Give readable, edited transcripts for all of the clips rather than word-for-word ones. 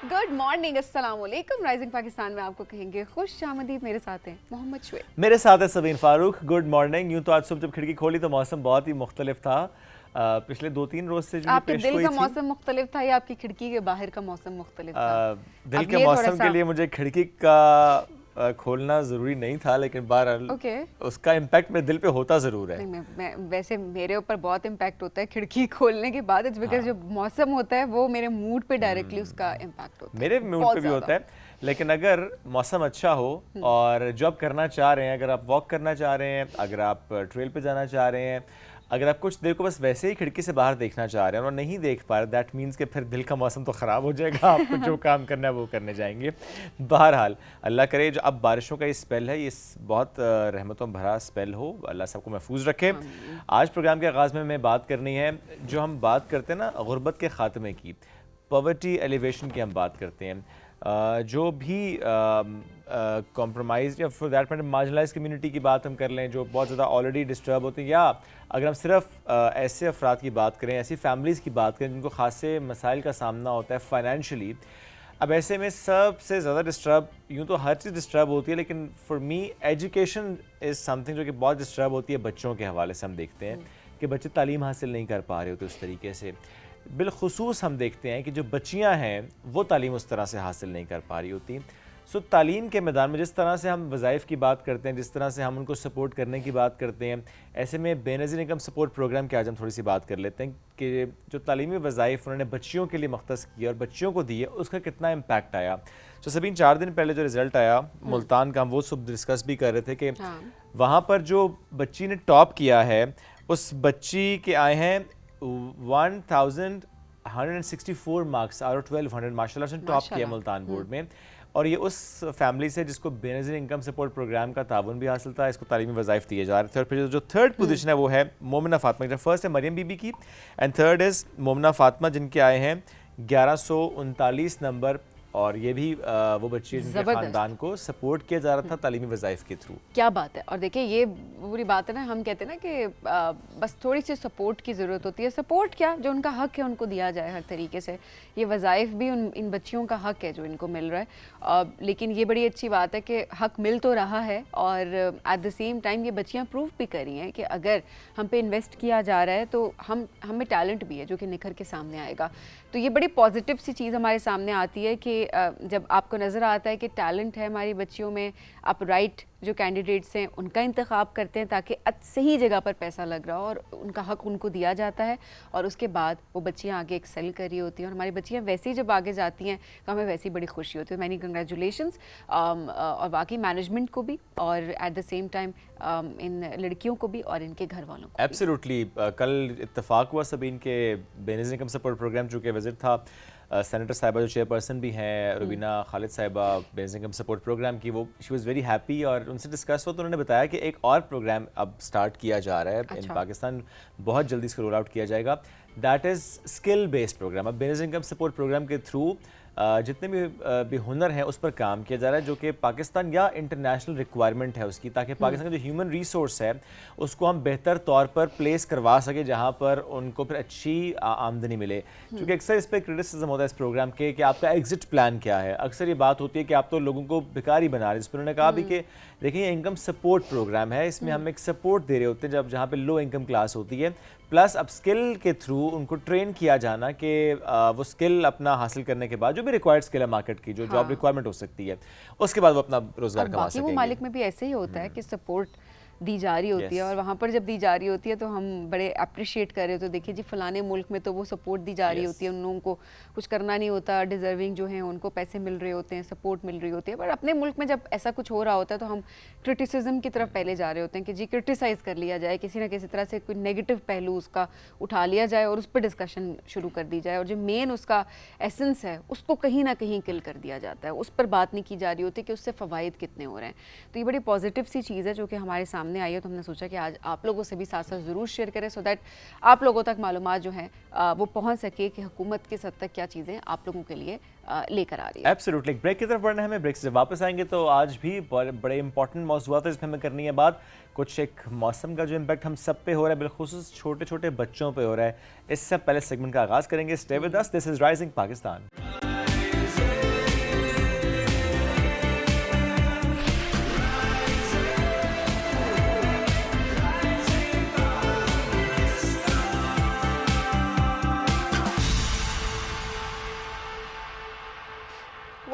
Good morning, अस्सलाम वालेकुम। Rising Pakistan में आपको कहेंगे खुश आमदीद। मेरे साथ हैं मोहम्मद शुएब, मेरे साथ है सबीन फारूक। Good morning. यूँ तो आज सुबह जब खिड़की खोली तो मौसम बहुत ही मुख्तलिफ था। पिछले 2-3 रोज से जो आपके पेश दिल हुई का थी, मौसम मुख्तलिफ था या आपकी खिड़की के बाहर का मौसम मुख्तलिफ था? दिल अब के ये मौसम थोड़ा के सा लिए मुझे खिड़की का खोलना ज़रूरी नहीं था, लेकिन बहरहाल ओके। उसका इम्पैक्ट मेरे दिल पे होता ज़रूर है। नहीं, मैं वैसे मेरे ऊपर बहुत इम्पैक्ट होता है खिड़की खोलने के बाद। इट्स बिकॉज हाँ। जो मौसम होता है वो मेरे मूड पे डायरेक्टली उसका इम्पैक्ट होता है, मेरे मूड बहुत पे भी ज़्यादा। होता है, लेकिन अगर मौसम अच्छा हो और जॉब करना चाह रहे हैं, अगर आप वॉक करना चाह रहे हैं, अगर आप ट्रेल पे जाना चाह रहे हैं, अगर आप कुछ देर को बस वैसे ही खिड़की से बाहर देखना चाह रहे हैं और नहीं देख पा रहे, दैट मीन्स कि फिर दिल का मौसम तो ख़राब हो जाएगा। आपको जो काम करना है वो करने जाएंगे। बहरहाल अल्लाह करे जो अब बारिशों का ये स्पेल है, ये बहुत रहमतों भरा स्पेल हो, अल्लाह सबको महफूज रखे। आज प्रोग्राम के आगाज़ में मैं बात करनी है, जो हम बात करते हैं ना गुर्बत के ख़ात्मे की, पॉवर्टी एलिवेशन की हम बात करते हैं। जो भी कॉम्प्रोमाइज़ या for that matter marginalize community की बात हम कर लें, जो बहुत ज़्यादा ऑलरेडी डिस्टर्ब होते हैं, या अगर हम सिर्फ ऐसे अफराद की बात करें, ऐसी फैमिलीज़ की बात करें जिनको खासे मसाइल का सामना होता है फाइनेंशियली। अब ऐसे में सबसे ज़्यादा डिस्टर्ब, यूँ तो हर चीज़ डिस्टर्ब होती है, लेकिन for me education is something जो कि बहुत डिस्टर्ब होती है। बच्चों के हवाले से हम देखते हैं कि बच्चे तालीम हासिल नहीं कर पा रहे होते उस तरीके से। बिलखुसूस हम देखते हैं कि जो बच्चियां हैं वो तालीम उस तरह से हासिल नहीं कर पा रही होती। सो तालीम के मैदान में जिस तरह से हम वज़ाइफ़ की बात करते हैं, जिस तरह से हम उनको सपोर्ट करने की बात करते हैं, ऐसे में बेनज़ीर इनकम सपोर्ट प्रोग्राम की आज हम थोड़ी सी बात कर लेते हैं कि जो तालीमी वज़ाइफ़ उन्होंने बच्चियों के लिए मख्तस किया और बच्चियों को दिए, उसका कितना इम्पैक्ट आया। तो सभी 4 दिन पहले जो रिज़ल्ट आया मुल्तान का, हम वो सब डिस्कस भी कर रहे थे कि वहाँ पर जो बच्ची ने टॉप किया है, उस बच्ची के आए हैं 1164 मार्क्स आउट ऑफ 1200। माशाल्लाह से टॉप किया मुल्तान बोर्ड में, और ये उस फैमिली से जिसको बेनज़ीर इनकम सपोर्ट प्रोग्राम का ताउन भी हासिल था, इसको तालीमी वज़ाइफ दिए जा रहे थे। और फिर जो थर्ड पोजीशन है वो है मोमिना फ़ातिमा की। फर्स्ट है मरियम बीबी की and third is Momina Fatima, जिनके आए हैं 1139 नंबर। और ये भी वो बच्ची जिनके ख़ानदान को सपोर्ट किया जा रहा था तालीमी वज़ाइफ के थ्रू। क्या बात है। और देखिए ये बुरी बात है ना, हम कहते हैं ना कि बस थोड़ी सी सपोर्ट की ज़रूरत होती है। सपोर्ट क्या, जो उनका हक है उनको दिया जाए हर तरीके से। ये वज़ाइफ भी इन बच्चियों का हक है जो इनको मिल रहा है। लेकिन ये बड़ी अच्छी बात है कि हक मिल तो रहा है, और एट द सेम टाइम ये बच्चियाँ प्रूव भी कर रही हैं कि अगर हम पे इन्वेस्ट किया जा रहा है तो हमें टैलेंट भी है जो कि निखर के सामने आएगा। तो ये बड़ी पॉजिटिव सी चीज़ हमारे सामने आती है कि जब आपको नज़र आता है कि टैलेंट है हमारी बच्चियों में, आप राइट जो कैंडिडेट्स हैं उनका इंतखाब करते हैं ताकि सही जगह पर पैसा लग रहा हो और उनका हक उनको दिया जाता है, और उसके बाद वो बच्चियाँ आगे एक्सेल कर रही होती हैं। और हमारी बच्चियाँ वैसे ही जब आगे जाती हैं तो हमें वैसी बड़ी खुशी होती है। मैनी कंग्रेचुलेशंस, और बाकी मैनेजमेंट को भी, और at the same time in लड़कियों को भी और इनके घर वालों को। एब्सोल्युटली। कल इत्तेफाक हुआ सभी इनके बेनज़ीर इनकम सपोर्ट प्रोग्राम चूँकि विजिट था, सेनेटर साहिबा जो चेयरपर्सन भी हैं रुबीना खालिद साहिबा बेनज़ीर इनकम सपोर्ट प्रोग्राम की, वो शी वाज़ वेरी हैप्पी। और उनसे डिस्कस हुआ तो उन्होंने बताया कि एक और प्रोग्राम अब स्टार्ट किया जा रहा है इन पाकिस्तान, बहुत जल्दी इसको रोल आउट किया जाएगा। That is skill based program. अब बेनज़ीर इनकम सपोर्ट प्रोग्राम के थ्रू जितने भी हुनर हैं उस पर काम किया जा रहा है, जो कि पाकिस्तान या इंटरनेशनल रिक्वायरमेंट है उसकी, ताकि पाकिस्तान का जो ह्यूमन रिसोर्स है उसको हम बेहतर तौर पर प्लेस करवा सके, जहाँ पर उनको फिर अच्छी आमदनी मिले। क्योंकि अक्सर इस पर क्रिटिसिज्म होता है इस प्रोग्राम के कि आपका एग्जिट प्लान क्या है। अक्सर ये बात होती है कि आप तो लोगों को भिखारी बना रहे हैं। जिस पर उन्होंने कहा भी कि देखिए ये इनकम सपोर्ट प्रोग्राम है, इसमें हम एक सपोर्ट दे रहे होते हैं जब जहाँ पे लो इनकम क्लास होती है, प्लस अब स्किल के थ्रू उनको ट्रेन किया जाना कि वो स्किल अपना हासिल करने के बाद जो भी रिक्वायर्ड स्किल है मार्केट की, जो जॉब रिक्वायरमेंट हो सकती है, उसके बाद वो अपना रोजगार कमा सकेंगे। ममालिक में भी ऐसे ही होता है कि सपोर्ट दी जा रही होती है, और वहाँ पर जब दी जा रही होती है तो हम बड़े अप्रिशिएट कर रहे होते हैं। देखिए जी फलाने मुल्क में तो वो सपोर्ट दी जा रही होती है, उन लोगों को कुछ करना नहीं होता, डिजर्विंग जो हैं उनको पैसे मिल रहे होते हैं, सपोर्ट मिल रही होती है। पर अपने मुल्क में जब ऐसा कुछ हो रहा होता है तो हम क्रिटिसिज्म की तरफ पहले जा रहे होते हैं कि जी क्रिटिसाइज़ कर लिया जाए, किसी ना किसी तरह से कोई नेगेटिव पहलू उसका उठा लिया जाए और उस पर डिस्कशन शुरू कर दी जाए, और जो मेन उसका एसेंस है उसको कहीं ना कहीं किल कर दिया जाता है, उस पर बात नहीं की जा रही होती कि उससे फ़वाइद कितने हो रहे हैं। तो ये बड़ी पॉजिटिव सी चीज़ है जो कि हमारे सामने आई है, तो हमने सोचा कि आज आप लोगों से भी साथ साथ ज़रूर शेयर करें, सो दैट आप लोगों तक मालूमात जो है वो पहुंच सके कि हुकूमत किस हद तक क्या चीज़ें आप लोगों के लिए लेकर आ रही है। एब्सोल्युटली। ब्रेक की तरफ बढ़ना है हमें, ब्रेक से वापस आएंगे तो आज भी बड़े इंपॉर्टेंट मौज़ूआत है जिसमें हमें करनी है बात। कुछ एक मौसम का जो इम्पैक्ट हम सब पे हो रहा है, बिलखुसूस छोटे छोटे बच्चों पे हो रहा है, इससे पहले सेगमेंट का आगाज़ करेंगे। Stay with us, this is rising Pakistan.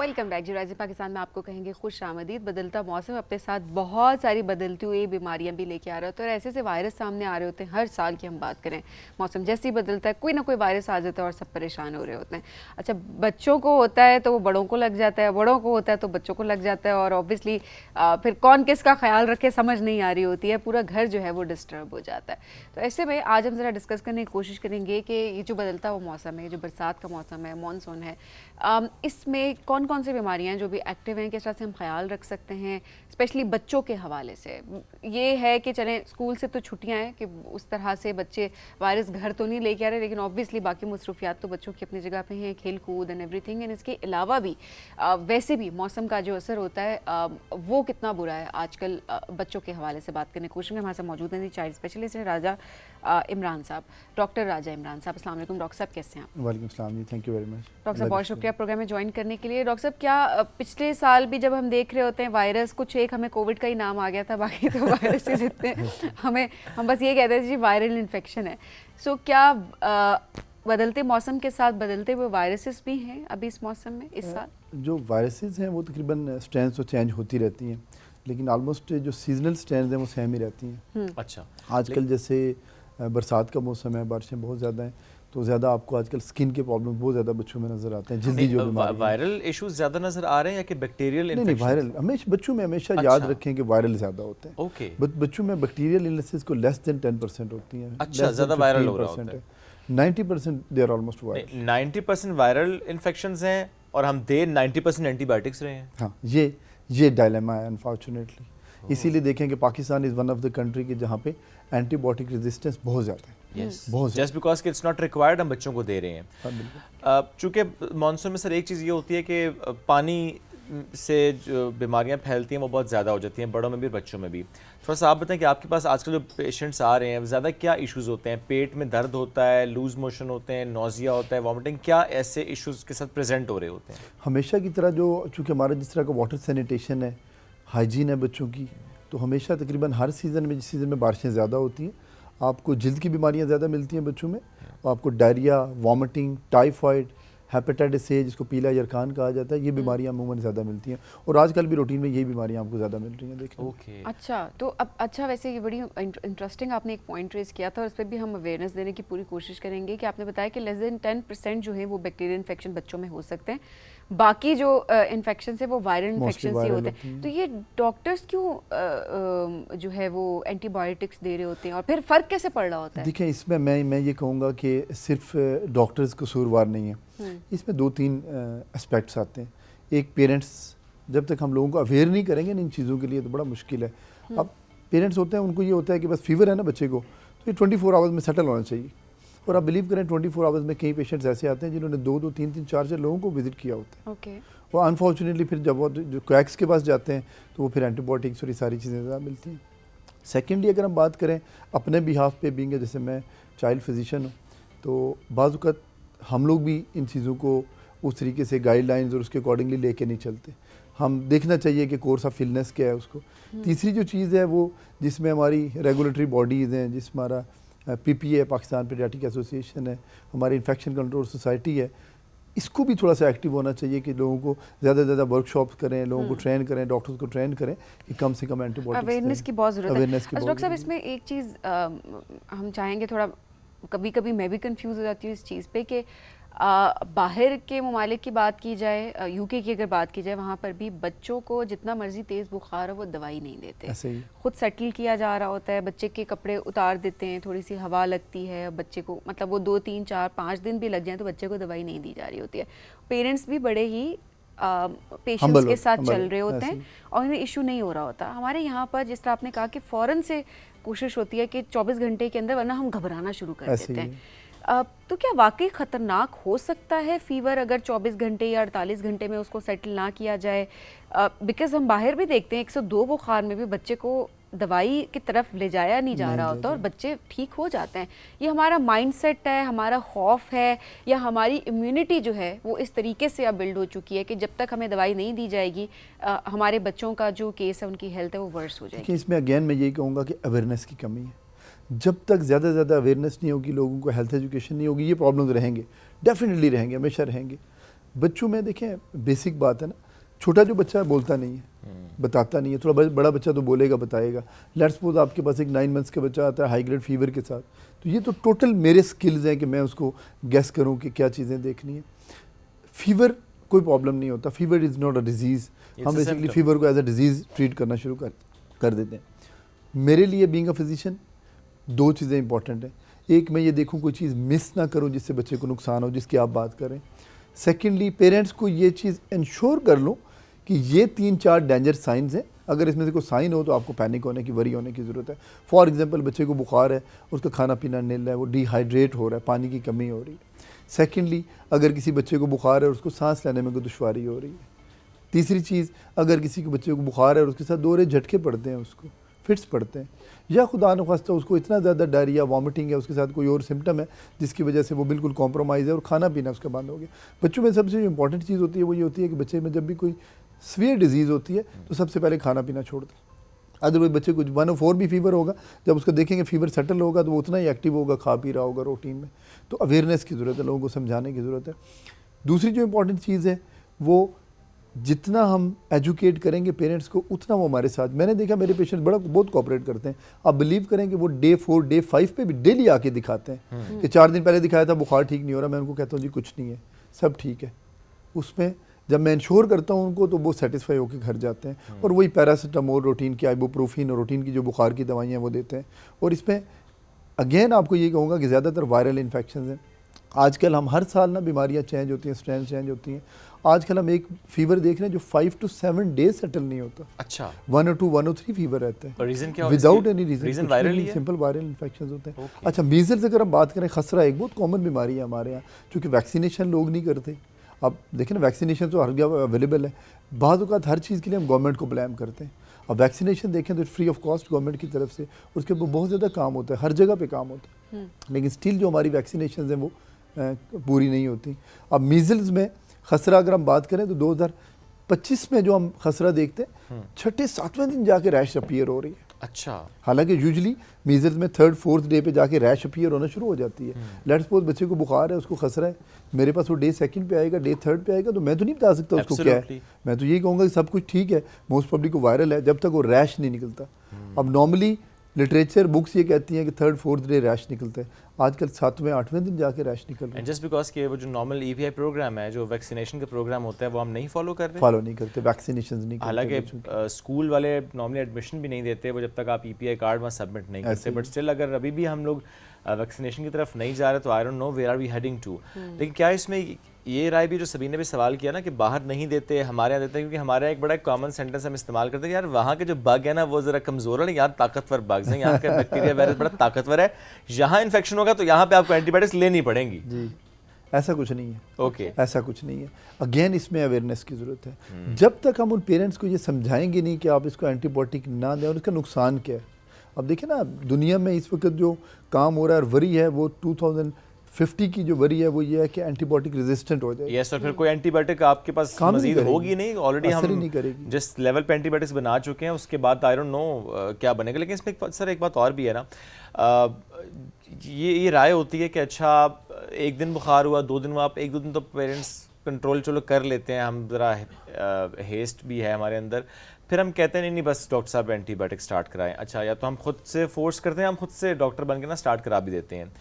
Welcome back. जुराइज़ पाकिस्तान में आपको कहेंगे खुश आमदीद। बदलता मौसम अपने साथ बहुत सारी बदलती हुई बीमारियां भी लेके आ रहे होते हैं और ऐसे से वायरस सामने आ रहे होते हैं। हर साल की हम बात करें, मौसम जैसे ही बदलता है कोई ना कोई वायरस आ जाता है और सब परेशान हो रहे होते हैं। अच्छा, बच्चों को होता है तो वो बड़ों को लग जाता है, बड़ों को होता है तो बच्चों को लग जाता है और ऑब्वियसली फिर कौन किसका ख्याल रखे समझ नहीं आ रही होती है, पूरा घर जो है वो डिस्टर्ब हो जाता है। तो ऐसे में आज हम ज़रा डिस्कस करने की कोशिश करेंगे कि ये जो बदलता हुआ मौसम है, जो बरसात का मौसम है, मानसून है, इसमें कौन कौन सी बीमारियां हैं जो भी एक्टिव हैं, किस तरह से हम ख्याल रख सकते हैं, स्पेशली बच्चों के हवाले से। ये है कि चलें स्कूल से तो छुट्टियां हैं कि उस तरह से बच्चे वायरस घर तो नहीं लेके आ रहे, लेकिन ऑब्वियसली बाकी मसरूफियात तो बच्चों की अपनी जगह पे हैं, खेल कूद एंड एवरीथिंग। एंड इसके अलावा भी वैसे भी मौसम का जो असर होता है वो कितना बुरा है आजकल। बच्चों के हवाले से बात करने की कोशिश में हमारे साथ मौजूद हैं चाइल्ड स्पेशलिस्ट हैं राजा इमरान साहब, डॉक्टर राजा इमरान साहब। अस्सलाम वालेकुम डॉक्टर साहब, कैसे हैं आप? वालेकुम सलाम जी, thank you very much. Doctor साहब बहुत शुक्रिया प्रोग्राम में ज्वाइन करने के लिए। डॉक्टर साहब, क्या पिछले साल भी जब हम देख रहे होते हैं वायरस, कुछ एक हमें कोविड का ही नाम आ गया था, बाकी तो वायरसेस इतने हम बस ये कहते थे जी वायरल इन्फेक्शन है। सो क्या बदलते मौसम के साथ बदलते हुए वायरसेस भी हैं अभी इस मौसम में इस साल? जो वायरसेस हैं वो तकरीबन स्ट्रेंथ तो चेंज होती रहती हैं, लेकिन ऑलमोस्ट जो सीजनल स्ट्रेंथ हैं वो सेम ही रहती हैं। अच्छा, आजकल जैसे बरसात का मौसम है, बारिशें बहुत ज़्यादा हैं, तो ज़्यादा आपको आजकल स्किन के प्रॉब्लम बहुत ज़्यादा बच्चों में नज़र आते हैं। जल्दी जो बीमारी वायरल इश्यूज ज़्यादा नज़र आ रहे हैं या कि बैक्टीरियल नहीं, वायरल हमेशा बच्चों में हमेशा याद रखें कि वायरल ज़्यादा होते हैं। ओके, बच्चों में बैक्टीरियल इलनेसेस को लेस देन 10% होती हैं। अच्छा, ज़्यादा वायरल हो रहा होता है। 90% they are almost viral. 90% viral infections हैं और हम दे 90% एंटीबायोटिक्स रहे हैं। हाँ, ये डायलेमा है अनफॉर्चुनेटली। इसीलिए देखें कि Pakistan is one of the country के जहाँ पे एंटीबायोटिक रेजिस्टेंस बहुत ज़्यादा है। बहुत जस्ट बिकॉज कि इट्स नॉट रिक्वायर्ड हम बच्चों को दे रहे हैं। हाँ, चूँकि मानसून में सर एक चीज़ ये होती है कि पानी से जो बीमारियां फैलती हैं वो बहुत ज़्यादा हो जाती हैं, बड़ों में भी बच्चों में भी। थोड़ा सा आप बताएं कि आपके पास आजकल जो पेशेंट्स आ रहे हैं ज़्यादा क्या इश्यूज़ होते हैं? पेट में दर्द होता है, लूज मोशन होते हैं, नोज़िया होता है, वॉमिटिंग, क्या ऐसे इश्यूज़ के साथ प्रेजेंट हो रहे होते हैं? हमेशा की तरह जो चूँकि हमारा जिस तरह का वाटर सैनिटेशन है, हाइजीन है बच्चों की, तो हमेशा तकरीबन हर सीज़न में, जिस सीज़न में बारिशें ज़्यादा होती हैं, आपको जल्द की बीमारियां ज़्यादा मिलती हैं बच्चों में। आपको diarrhoea, vomiting, typhoid, hepatitis A जिसको पीला यरखान कहा जाता है, ये बीमारियां अमूमन ज़्यादा मिलती हैं और आजकल भी रूटीन में यही बीमारियां आपको ज़्यादा मिल रही हैं। देखिए ओके, अच्छा, तो अब अच्छा, वैसे ये बड़ी इंटरेस्टिंग आपने एक पॉइंट रेज किया था और उस पर भी हम अवेयरनेस देने की पूरी कोशिश करेंगे कि आपने बताया कि लेस देन 10% जो है वो बैक्टीरियल इन्फेक्शन बच्चों में हो सकते हैं, बाकी जो इन्फेक्शन है वो वायरल इन्फेक्शन ही होते हैं। तो ये डॉक्टर्स क्यों जो है वो एंटीबायोटिक्स दे रहे होते हैं और फिर फ़र्क कैसे पड़ रहा होता है? देखिए, इसमें मैं ये कहूँगा कि सिर्फ डॉक्टर्स कसूरवार नहीं है, इसमें 2-3 एस्पेक्ट्स आते हैं। एक, पेरेंट्स जब तक हम लोगों को अवेयर नहीं करेंगे इन चीज़ों के लिए तो बड़ा मुश्किल है। अब पेरेंट्स होते हैं, उनको ये होता है कि बस फीवर है ना बच्चे को, तो ये 24 आवर्स में सेटल होना चाहिए। और आप बिलीव करें 24 आवर्स में कई पेशेंट्स ऐसे आते हैं जिन्होंने 2-2, 3-3, 4-4 लोगों को विजिट किया होता है। ओके, वो अनफॉर्चुनेटली फिर जब वो जो क्वैक्स के पास जाते हैं तो वो फिर एंटीबायोटिक्स और ये सारी चीज़ें ज़्यादा मिलती हैं। सेकेंडली अगर हम बात करें अपने बिहाफ पे बीइंग, जैसे मैं चाइल्ड फिजिशियन हूँ, तो बाज़ वक़्त हम लोग भी इन चीज़ों को उस तरीके से गाइडलाइंस और उसके अकॉर्डिंगली लेके नहीं चलते। हम देखना चाहिए कि कोर्स ऑफ इलनेस क्या है उसको। तीसरी जो चीज़ है वो जिसमें हमारी रेगुलेटरी बॉडीज़ हैं, जिस हमारा PPA है, पाकिस्तान पीडियाट्रिक एसोसिएशन है, हमारी इन्फेक्शन कंट्रोल सोसाइटी है, इसको भी थोड़ा सा एक्टिव होना चाहिए कि लोगों को ज़्यादा से ज़्यादा वर्कशॉप्स करें, लोगों को ट्रेन करें, डॉक्टर्स को ट्रेन करें कि कम से कम एंटीबायोटिक्स अवेयरनेस की बहुत ज़रूरत है। अवेयरनेस डॉक्टर साहब, इसमें एक चीज़ हम चाहेंगे, थोड़ा कभी कभी मैं भी कंफ्यूज हो जाती हूँ इस चीज़ पे कि बाहर के ममालिक की बात की जाए, यूके की अगर बात की जाए, वहाँ पर भी बच्चों को जितना मर्जी तेज़ बुखार हो वो दवाई नहीं देते, ऐसे ही खुद सेटल किया जा रहा होता है, बच्चे के कपड़े उतार देते हैं, थोड़ी सी हवा लगती है बच्चे को, मतलब वो 2, 3, 4, 5 दिन भी लग जाए तो बच्चे को दवाई नहीं दी जा रही होती है। पेरेंट्स भी बड़े ही पेशेंस के साथ चल रहे होते हैं और इन्हें इशू नहीं हो रहा होता। हमारे यहाँ पर जिस तरह आपने कहा कि फ़ौरन से कोशिश होती है कि 24 घंटे के अंदर, वरना हम घबराना शुरू कर देते हैं। तो क्या वाकई ख़तरनाक हो सकता है फ़ीवर अगर 24 घंटे या 48 घंटे में उसको सेटल ना किया जाए? बिकॉज़ हम बाहर भी देखते हैं 102 बुखार में भी बच्चे को दवाई की तरफ ले जाया नहीं जा रहा होता और बच्चे ठीक हो जाते हैं। ये हमारा माइंडसेट है, हमारा खौफ है, या हमारी इम्यूनिटी जो है वो इस तरीके से अब बिल्ड हो चुकी है कि जब तक हमें दवाई नहीं दी जाएगी हमारे बच्चों का जो केस है, उनकी हेल्थ है वो वर्स हो जाएगी। इसमें अगेन मैं यही कहूँगा कि अवेयरनेस की कमी है। जब तक ज़्यादा से ज़्यादा अवेयरनेस नहीं होगी, लोगों को हेल्थ एजुकेशन नहीं होगी, ये प्रॉब्लम्स रहेंगे, डेफिनेटली रहेंगे, हमेशा रहेंगे। बच्चों में देखें बेसिक बात है ना, छोटा जो बच्चा है बोलता नहीं है, बताता नहीं है, थोड़ा बड़ा बच्चा तो बोलेगा बताएगा। लेट्स सपोज आपके पास एक 9 मंथ्स का बच्चा आता है हाई ग्रेड फीवर के साथ, तो ये तो टोटल मेरे स्किल्स हैं कि मैं उसको गेस करूं कि क्या चीज़ें देखनी है। फीवर कोई प्रॉब्लम नहीं होता, fever is not a disease, हम बेसिकली फीवर को एज अ डिजीज़ ट्रीट करना शुरू कर देते हैं। मेरे लिए बीइंग अ फिजिशियन 2 चीज़ें इंपॉर्टेंट हैं। एक, मैं ये देखूं कोई चीज़ मिस ना करूं जिससे बच्चे को नुकसान हो, जिसकी आप बात करें। सेकेंडली, पेरेंट्स को ये चीज़ इंश्योर कर लो कि ये 3-4 डेंजर साइंस हैं, अगर इसमें से कोई साइन हो तो आपको पैनिक होने की, वरी होने की ज़रूरत है। फॉर एग्जांपल, बच्चे को बुखार है, उसका खाना पीना नील है, वो डिहाइड्रेट हो रहा है, पानी की कमी हो रही है। सेकेंडली, अगर किसी बच्चे को बुखार है और उसको सांस लेने में कोई दुश्वारी हो रही है। तीसरी चीज़, अगर किसी के बच्चे को बुखार है और उसके साथ दोहरे झटके पड़ते हैं, उसको फिट्स पड़ते हैं, या खुदा न खास्ता उसको इतना ज़्यादा डायरिया, वॉमिटिंग है, उसके साथ कोई और सिम्टम है जिसकी वजह से वो बिल्कुल कॉम्प्रोमाइज़ है और खाना पीना उसका बंद हो गया। बच्चों में सबसे जो इंपॉर्टेंट चीज़ होती है वो ये होती है कि बच्चे में जब भी कोई सीवियर डिजीज़ होती है तो सबसे पहले खाना पीना छोड़ दें। अदरवाइज बच्चे को 104 भी फीवर होगा, जब उसका देखेंगे फीवर सेटल होगा तो वो उतना ही एक्टिव होगा, खा पी रहा होगा रूटीन में। तो अवेयरनेस की ज़रूरत है, लोगों को समझाने की ज़रूरत है। दूसरी जो इंपॉर्टेंट चीज़ है वो जितना हम एजुकेट करेंगे पेरेंट्स को, उतना वो हमारे साथ, मैंने देखा मेरे पेशेंट बहुत कोऑपरेट करते हैं। आप बिलीव करें कि वो डे 4, डे 5 पे भी डेली आके दिखाते हैं कि 4 दिन पहले दिखाया था, बुखार ठीक नहीं हो रहा, मैं उनको कहता हूँ जी कुछ नहीं है, सब ठीक है। उसमें जब मैं इंश्योर करता हूँ उनको तो वो सेटिस्फाई होकर घर जाते हैं और वही पैरासीटामोल रूटीन की, आइबुप्रोफिन और रूटीन की जो बुखार की दवाइयाँ वो देते हैं। और इसमें अगेन आपको ये कहूँगा कि ज़्यादातर वायरल इन्फेक्शन हैं। आजकल हम हर साल ना बीमारियाँ चेंज होती हैं, स्ट्रेन चेंज होती हैं। आजकल हम एक फीवर देख रहे हैं जो 5 to 7 डेज सेटल नहीं होता। अच्छा, 102, 103 फीवर रहता है। रीजन क्या? Without any reason, reason viral ही है, सिंपल वायरल इन्फेक्शन होते हैं। अच्छा, मीजल्स अगर हम बात करें, खसरा एक बहुत कॉमन बीमारी है हमारे यहाँ, क्योंकि वैक्सीनेशन लोग नहीं करते। अब देखें ना, वैक्सीनेशन तो हर जगह अवेलेबल है, बाज़ औक़ात हर चीज़ के लिए हम गवर्नमेंट को ब्लेम करते हैं। अब वैक्सीनेशन देखें तो फ्री ऑफ कॉस्ट गवर्नमेंट की तरफ से, उसके ऊपर बहुत ज़्यादा काम होता है, हर जगह पे काम होता है, लेकिन स्टिल जो हमारी वैक्सीनेशन हैं वो पूरी नहीं होती। अब मीजल्स में खसरा अगर हम बात करें तो 2025 में जो हम खसरा देखते हैं, 6-7वें दिन जाके रैश अपीयर हो रही है। अच्छा, हालांकि यूजुअली मीजल्स में 3rd-4th डे पे जाके रैश अपीयर होना शुरू हो जाती है। लेट्स सपोज बच्चे को बुखार है, उसको खसरा है, मेरे पास वो डे 2nd पे आएगा, डे 3rd पे आएगा, तो मैं तो नहीं बता सकता उसको क्या है। मैं तो यही कहूँगा कि सब कुछ ठीक है, मोस्ट पब्लिक को वायरल है, जब तक वो रैश नहीं निकलता। अब नॉर्मली लिटरेचर बुक्स ये कहती हैं कि 3rd-4th डे रैश निकलता है, आजकल 7वें-8वें दिन जाके रैश निकल रहा है। जस्ट बिकॉज कि वो जो नॉर्मल ईपीआई प्रोग्राम है, जो वैक्सीनेशन का प्रोग्राम होता है, वो हम नहीं फॉलो कर रहे, फॉलो नहीं करते, वैक्सीनेशंस नहीं करते। हालांकि स्कूल वाले नॉर्मली एडमिशन भी नहीं देते वो जब तक आप ईपीआई कार्ड वहाँ सबमिट नहीं करते, बट स्टिल अगर अभी भी हम लोग वैक्सीनेशन की तरफ नहीं जा रहे तो I don't know where are we heading to. लेकिन क्या इसमें ये राय भी, जो सबीन ने भी सवाल किया ना कि बाहर नहीं देते, हमारे यहाँ देते हैं, क्योंकि हमारे यहाँ एक बड़ा कॉमन सेंटेंस हम इस्तेमाल करते हैं, यार वहाँ के जो बग है ना वो ज़रा कमज़ोर है, यहाँ ताकतवर बग्स हैं, यहाँ का बैक्टीरिया वायरस बड़ा ताकतवर है, यहाँ इन्फेक्शन होगा तो यहाँ पे आपको एंटीबायोटिक्स लेनी पड़ेंगी। जी, ऐसा कुछ नहीं है। ओके, ऐसा कुछ नहीं है। अगेन इसमें अवेयरनेस की ज़रूरत है। जब तक हम उन पेरेंट्स को ये समझाएंगे नहीं कि आप इसको एंटीबायोटिक ना दें और इसका नुकसान क्या है। अब देखिए ना, दुनिया में इस वक्त जो काम हो रहा है और वरी है, वो 2050 की जो वरी है वो ये है कि एंटीबायोटिक रेजिस्टेंट हो जाए। यस, और फिर कोई एंटीबायोटिक आपके पास मजीद होगी नहीं, ऑलरेडी हम नहीं करेगी। जिस लेवल पे एंटीबायोटिक्स बना चुके हैं उसके बाद आई डोंट नो क्या बनेगा। लेकिन इसमें सर एक बात और भी है ना, ये राय होती है कि अच्छा एक दिन बुखार हुआ, 2 दिन हुआ, आप 1-2 दिन तो पेरेंट्स कंट्रोल चलो कर लेते हैं, हम ज़रा हेस्ट भी है हमारे अंदर, फिर हम कहते हैं नहीं बस डॉक्टर साहब एंटीबायोटिक स्टार्ट कराएं। अच्छा, या तो हम खुद से फोर्स करते हैं, हम खुद से डॉक्टर बन के ना स्टार्ट करा भी देते हैं,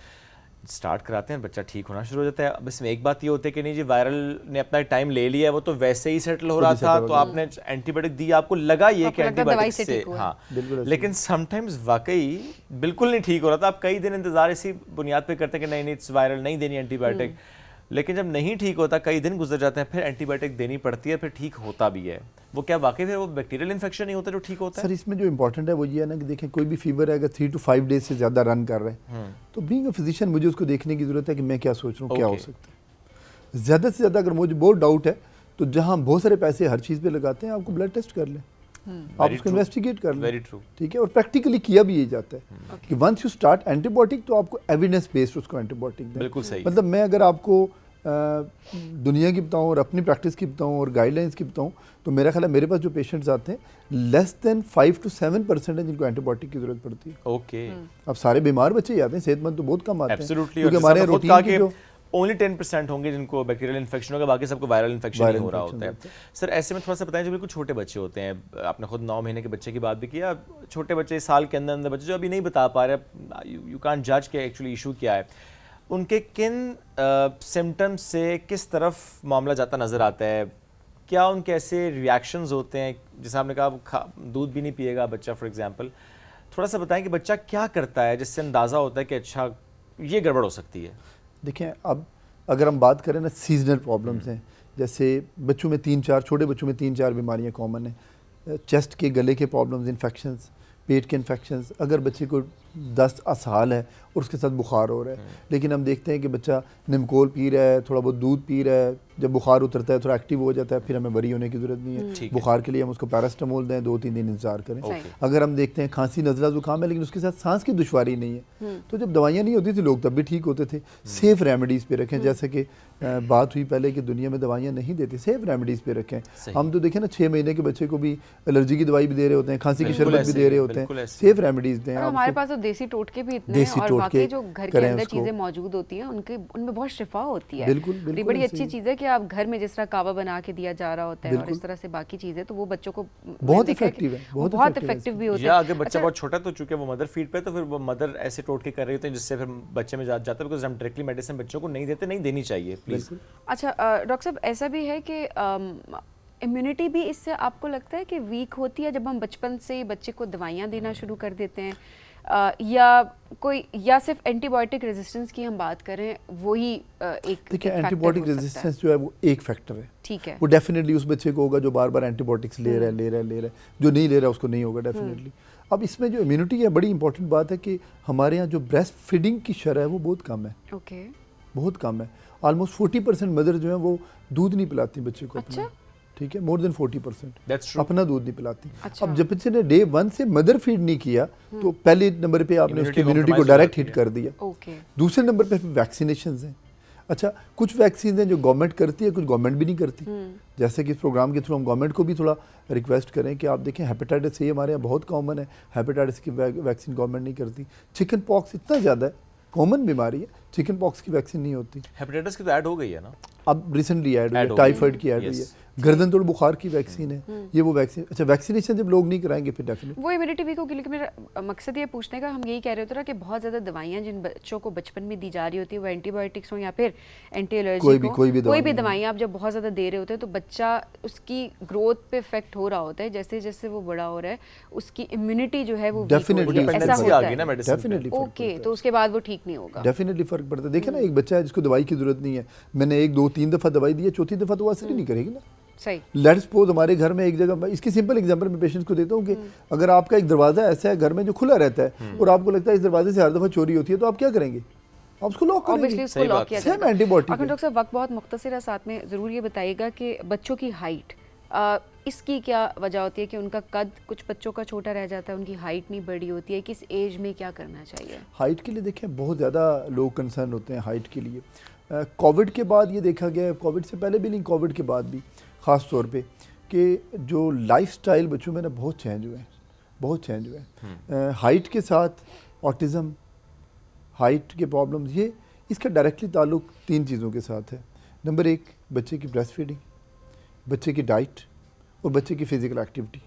स्टार्ट कराते हैं, बच्चा ठीक होना शुरू हो जाता है। अब इसमें एक बात ये होती है कि नहीं जी, वायरल ने अपना टाइम ले लिया है, वो तो वैसे ही सेटल हो रहा था, तो आपने एंटीबायोटिक दी, आपको लगा ये कि एंटीबायोटिक से, हाँ, लेकिन समटाइम्स वाकई बिल्कुल नहीं ठीक हो रहा था। आप कई दिन इंतजार इसी बुनियाद पे करते हैं कि नहीं इट्स वायरल, नहीं देनी एंटीबायोटिक, लेकिन जब नहीं ठीक होता, कई दिन गुजर जाते हैं, फिर एंटीबायोटिक देनी पड़ती है, फिर ठीक होता भी है। वो क्या वाकई फिर वो बैक्टीरियल इन्फेक्शन नहीं होता जो ठीक होता है? सर, इसमें जो इंपॉर्टेंट है वो ये है ना कि देखें, कोई भी फीवर है अगर 3 to 5 डेज से ज़्यादा रन कर रहे हैं, तो बीइंग अ फिजिशियन मुझे उसको देखने की ज़रूरत है कि मैं क्या सोच रहा हूँ, क्या हो सकता है। ज़्यादा से ज़्यादा अगर मुझे बहुत डाउट है तो जहाँ हम बहुत सारे पैसे हर चीज़ पे लगाते हैं, आपको ब्लड टेस्ट कर लें, आप उसको इन्वेस्टिगेट कर लें। वेरी ट्रू, ठीक है। और प्रैक्टिकली किया भी यही जाता है कि वंस यू स्टार्ट एंटीबायोटिक तो आपको एविडेंस बेस्ड उसको एंटीबायोटिक दें। बिल्कुल सही। मतलब मैं अगर आपको दुनिया की बताऊं और अपनी प्रैक्टिस की बताऊं और गाइडलाइंस की बताऊं, तो मेरा ख्याल है मेरे पास जो पेशेंट्स आते हैं लेस देन 5 to 7% है जिनको एंटीबायोटिक की जरूरत पड़ती है। ओके। अब सारे बीमार बच्चे ही आते हैं, सेहतमंद तो बहुत कम आते हैं, एब्सोल्युटली। क्योंकि हमारे रूटीन की जो ओनली 10% होंगे जिनको बैक्टीरियल इन्फेक्शन होगा, बाकी सबको वायरल इन्फेक्शन ही हो रहा होता है। सर ऐसे में थोड़ा सा बताएं, जो बिल्कुल छोटे बच्चे होते हैं, आपने खुद 9 महीने के बच्चे की बात भी किया, छोटे बच्चे साल के अंदर अंदर बच्चे जो अभी नहीं बता पा रहे, यू कांट जज के एक्चुअली इशू क्या है, उनके किन सिम्टम्स से किस तरफ मामला जाता नज़र आता है, क्या उनके ऐसे रिएक्शंस होते हैं, जैसे आपने कहा दूध भी नहीं पिएगा बच्चा फॉर एग्जांपल, थोड़ा सा बताएं कि बच्चा क्या करता है जिससे अंदाज़ा होता है कि अच्छा ये गड़बड़ हो सकती है। देखिए, अब अगर हम बात करें ना, सीजनल प्रॉब्लम्स हैं, जैसे बच्चों में 3-4 छोटे बच्चों में 3-4 बीमारियां कॉमन हैं, चेस्ट के गले के प्रॉब्लम्स, इन्फेक्शंस, पेट के इन्फेक्शंस। अगर बच्चे को 10 साल है और उसके साथ बुखार हो रहा है, लेकिन हम देखते हैं कि बच्चा निमकोल पी रहा है, थोड़ा बहुत दूध पी रहा है, जब बुखार उतरता है थोड़ा एक्टिव हो जाता है, फिर हमें वरी होने की ज़रूरत नहीं है। बुखार के लिए हम उसको पैरास्टामोल दें, 2-3 दिन इंतजार करें। अगर हम देखते हैं खांसी नज़ला ज़ुकाम है लेकिन उसके साथ सांस की दुश्वारी नहीं है, तो जब दवाइयाँ नहीं होती थी लोग तब भी ठीक होते थे। सेफ़ रेमेडीज़ पे रखें, जैसे कि बात हुई पहले कि दुनिया में दवाइयाँ नहीं देती, सेफ़ रेमेडीज़ पे रखें। हम तो देखें ना, 6 महीने के बच्चे को भी एलर्जी की दवाई भी दे रहे होते हैं, खांसी की शरबत भी दे रहे होते हैं, सेफ़ रेमेडीज़ दें। हमारे पास तो देसी टोटके भी इतने हैं, और वाकई जो घर के अंदर चीज़ें मौजूद होती हैं उनमें बहुत शिफा होती है। बिल्कुल बड़ी अच्छी चीज़ है कि आप घर में जिस तरह कावा बना के दिया जा रहा होता है और इस तरह से बाकी चीज़ें, तो वो बच्चों को बहुत इफेक्टिव है, बहुत इफेक्टिव भी होता है। या अगर बच्चा बहुत छोटा तो चूंकि वो मदर फीड पे, तो फिर वो मदर ऐसे टोटके कर रही होती है जिससे फिर बच्चे में जाता है, बिकॉज हम डायरेक्टली मेडिसिन बच्चों को नहीं देते, नहीं देनी चाहिए प्लीज। अच्छा डॉक्टर साहब, ऐसा भी है कि इम्यूनिटी भी इससे आपको लगता है कि वीक होती है जब हम बचपन से ही बच्चे को दवाइयाँ देना शुरू कर देते हैं, या सिर्फ एंटीबायोटिक रेजिस्टेंस की हम बात करें, वही एक देखिए, एंटीबायोटिक रेजिस्टेंस जो है वो एक फैक्टर है। ठीक है, वो डेफिनेटली उस बच्चे को होगा जो बार बार एंटीबायोटिक्स ले रहा है, जो नहीं ले रहा उसको नहीं होगा डेफिनेटली। अब इसमें जो इम्यूनिटी है, बड़ी इंपॉर्टेंट बात है कि हमारे यहाँ जो ब्रेस्ट फीडिंग की शरह है वो बहुत कम है। ओके, बहुत कम है। ऑलमोस्ट 40% मदर जो है वो दूध नहीं पिलाती बच्चे को अपना। ठीक है, मोर देन 40% अपना दूध नहीं पिलाती। अब जब बच्चे ने डे 1 से मदर फीड नहीं किया तो पहले नंबर पे आपने उसकी इम्यूनिटी को डायरेक्ट हिट कर दिया। दूसरे नंबर पे वैक्सीनेशन हैं। अच्छा, कुछ वैक्सीन हैं जो गवर्नमेंट करती है, कुछ गवर्नमेंट भी नहीं करती। जैसे कि इस प्रोग्राम के थ्रू हम गवर्नमेंट को भी थोड़ा रिक्वेस्ट करें कि आप देखें, हेपेटाइटिस ए हमारे यहाँ बहुत कॉमन है, हेपेटाइटिस की वैक्सीन गवर्नमेंट नहीं करती। चिकन पॉक्स इतना ज़्यादा है, कॉमन बीमारी है, चिकन पॉक्स की वैक्सीन नहीं होती। हेपेटाइटिस की तो ऐड हो गई है ना, अब रिसेंटली ऐड हुई है, टाइफाइड की ऐड हुई है, गर्दन तोड़ बुखार की वैक्सीन है, ये वो वैक्सीन। अच्छा, वैक्सीनेशन जब लोग नहीं कराएंगे फिर डेफिनेटली वो इम्यूनिटी वीक होगी। लेकिन मेरा मकसद ये पूछने का, हम यही कह रहे होते ना कि बहुत ज़्यादा दवाइयाँ जिन बच्चों को बचपन में दी जा रही होती है, वो एंटीबायोटिक्स हो या फिर एंटी एलर्जी, कोई भी दवाइयाँ आप जब बहुत ज़्यादा दे रहे होते हैं तो बच्चा उसकी ग्रोथ पे इफेक्ट हो रहा होता है। जैसे जैसे वो बड़ा हो रहा है उसकी इम्यूनिटी जो है वो डेफिनेटली ऐसा होता है। डेफिनेटली ओके, तो उसके बाद वो ठीक नहीं होगा। डेफिनेटली फर्क पड़ता है। देखिए ना, एक बच्चा है जिसको दवाई की जरूरत नहीं है, मैंने 1, 2, 3 दफ़ा दवाई दी है, चौथी दफ़ा तो वो असर ही नहीं करेगी ना। सही। लेट्स सपोज हमारे घर में एक जगह, इसकी सिंपल एग्जांपल मैं पेशेंट्स को देता हूँ कि अगर आपका एक दरवाज़ा ऐसा है घर में जो खुला रहता है और आपको लगता है इस दरवाजे से हर दफ़ा चोरी होती है, तो आप क्या करेंगे? आप उसको लॉक करेंगे। ऑब्वियसली उसको लॉक किया जाएगा। एंटीबायोटिक। डॉक्टर साहब, वक्त बहुत मुख्तसर है, साथ में ज़रूर ये बताइएगा कि बच्चों की हाइट, इसकी क्या वजह होती है कि उनका कद कुछ बच्चों का छोटा रह जाता है, उनकी हाइट नहीं बड़ी होती है, किस एज में क्या करना चाहिए? हाइट के लिए देखें, बहुत ज़्यादा लोग कंसर्न होते हैं हाइट के लिए। कोविड के बाद ये देखा गया है, कोविड से पहले भी नहीं, कोविड के बाद भी ख़ास तौर पे, कि जो लाइफस्टाइल बच्चों में ना बहुत चेंज हुए हैं, बहुत चेंज हुए हैं। हाइट के साथ ऑटिज़म, हाइट के प्रॉब्लम्स, ये इसका डायरेक्टली ताल्लुक 3 चीज़ों के साथ है। नंबर 1, बच्चे की ब्रेस्ट फीडिंग, बच्चे की डाइट और बच्चे की फ़िज़िकल एक्टिविटी।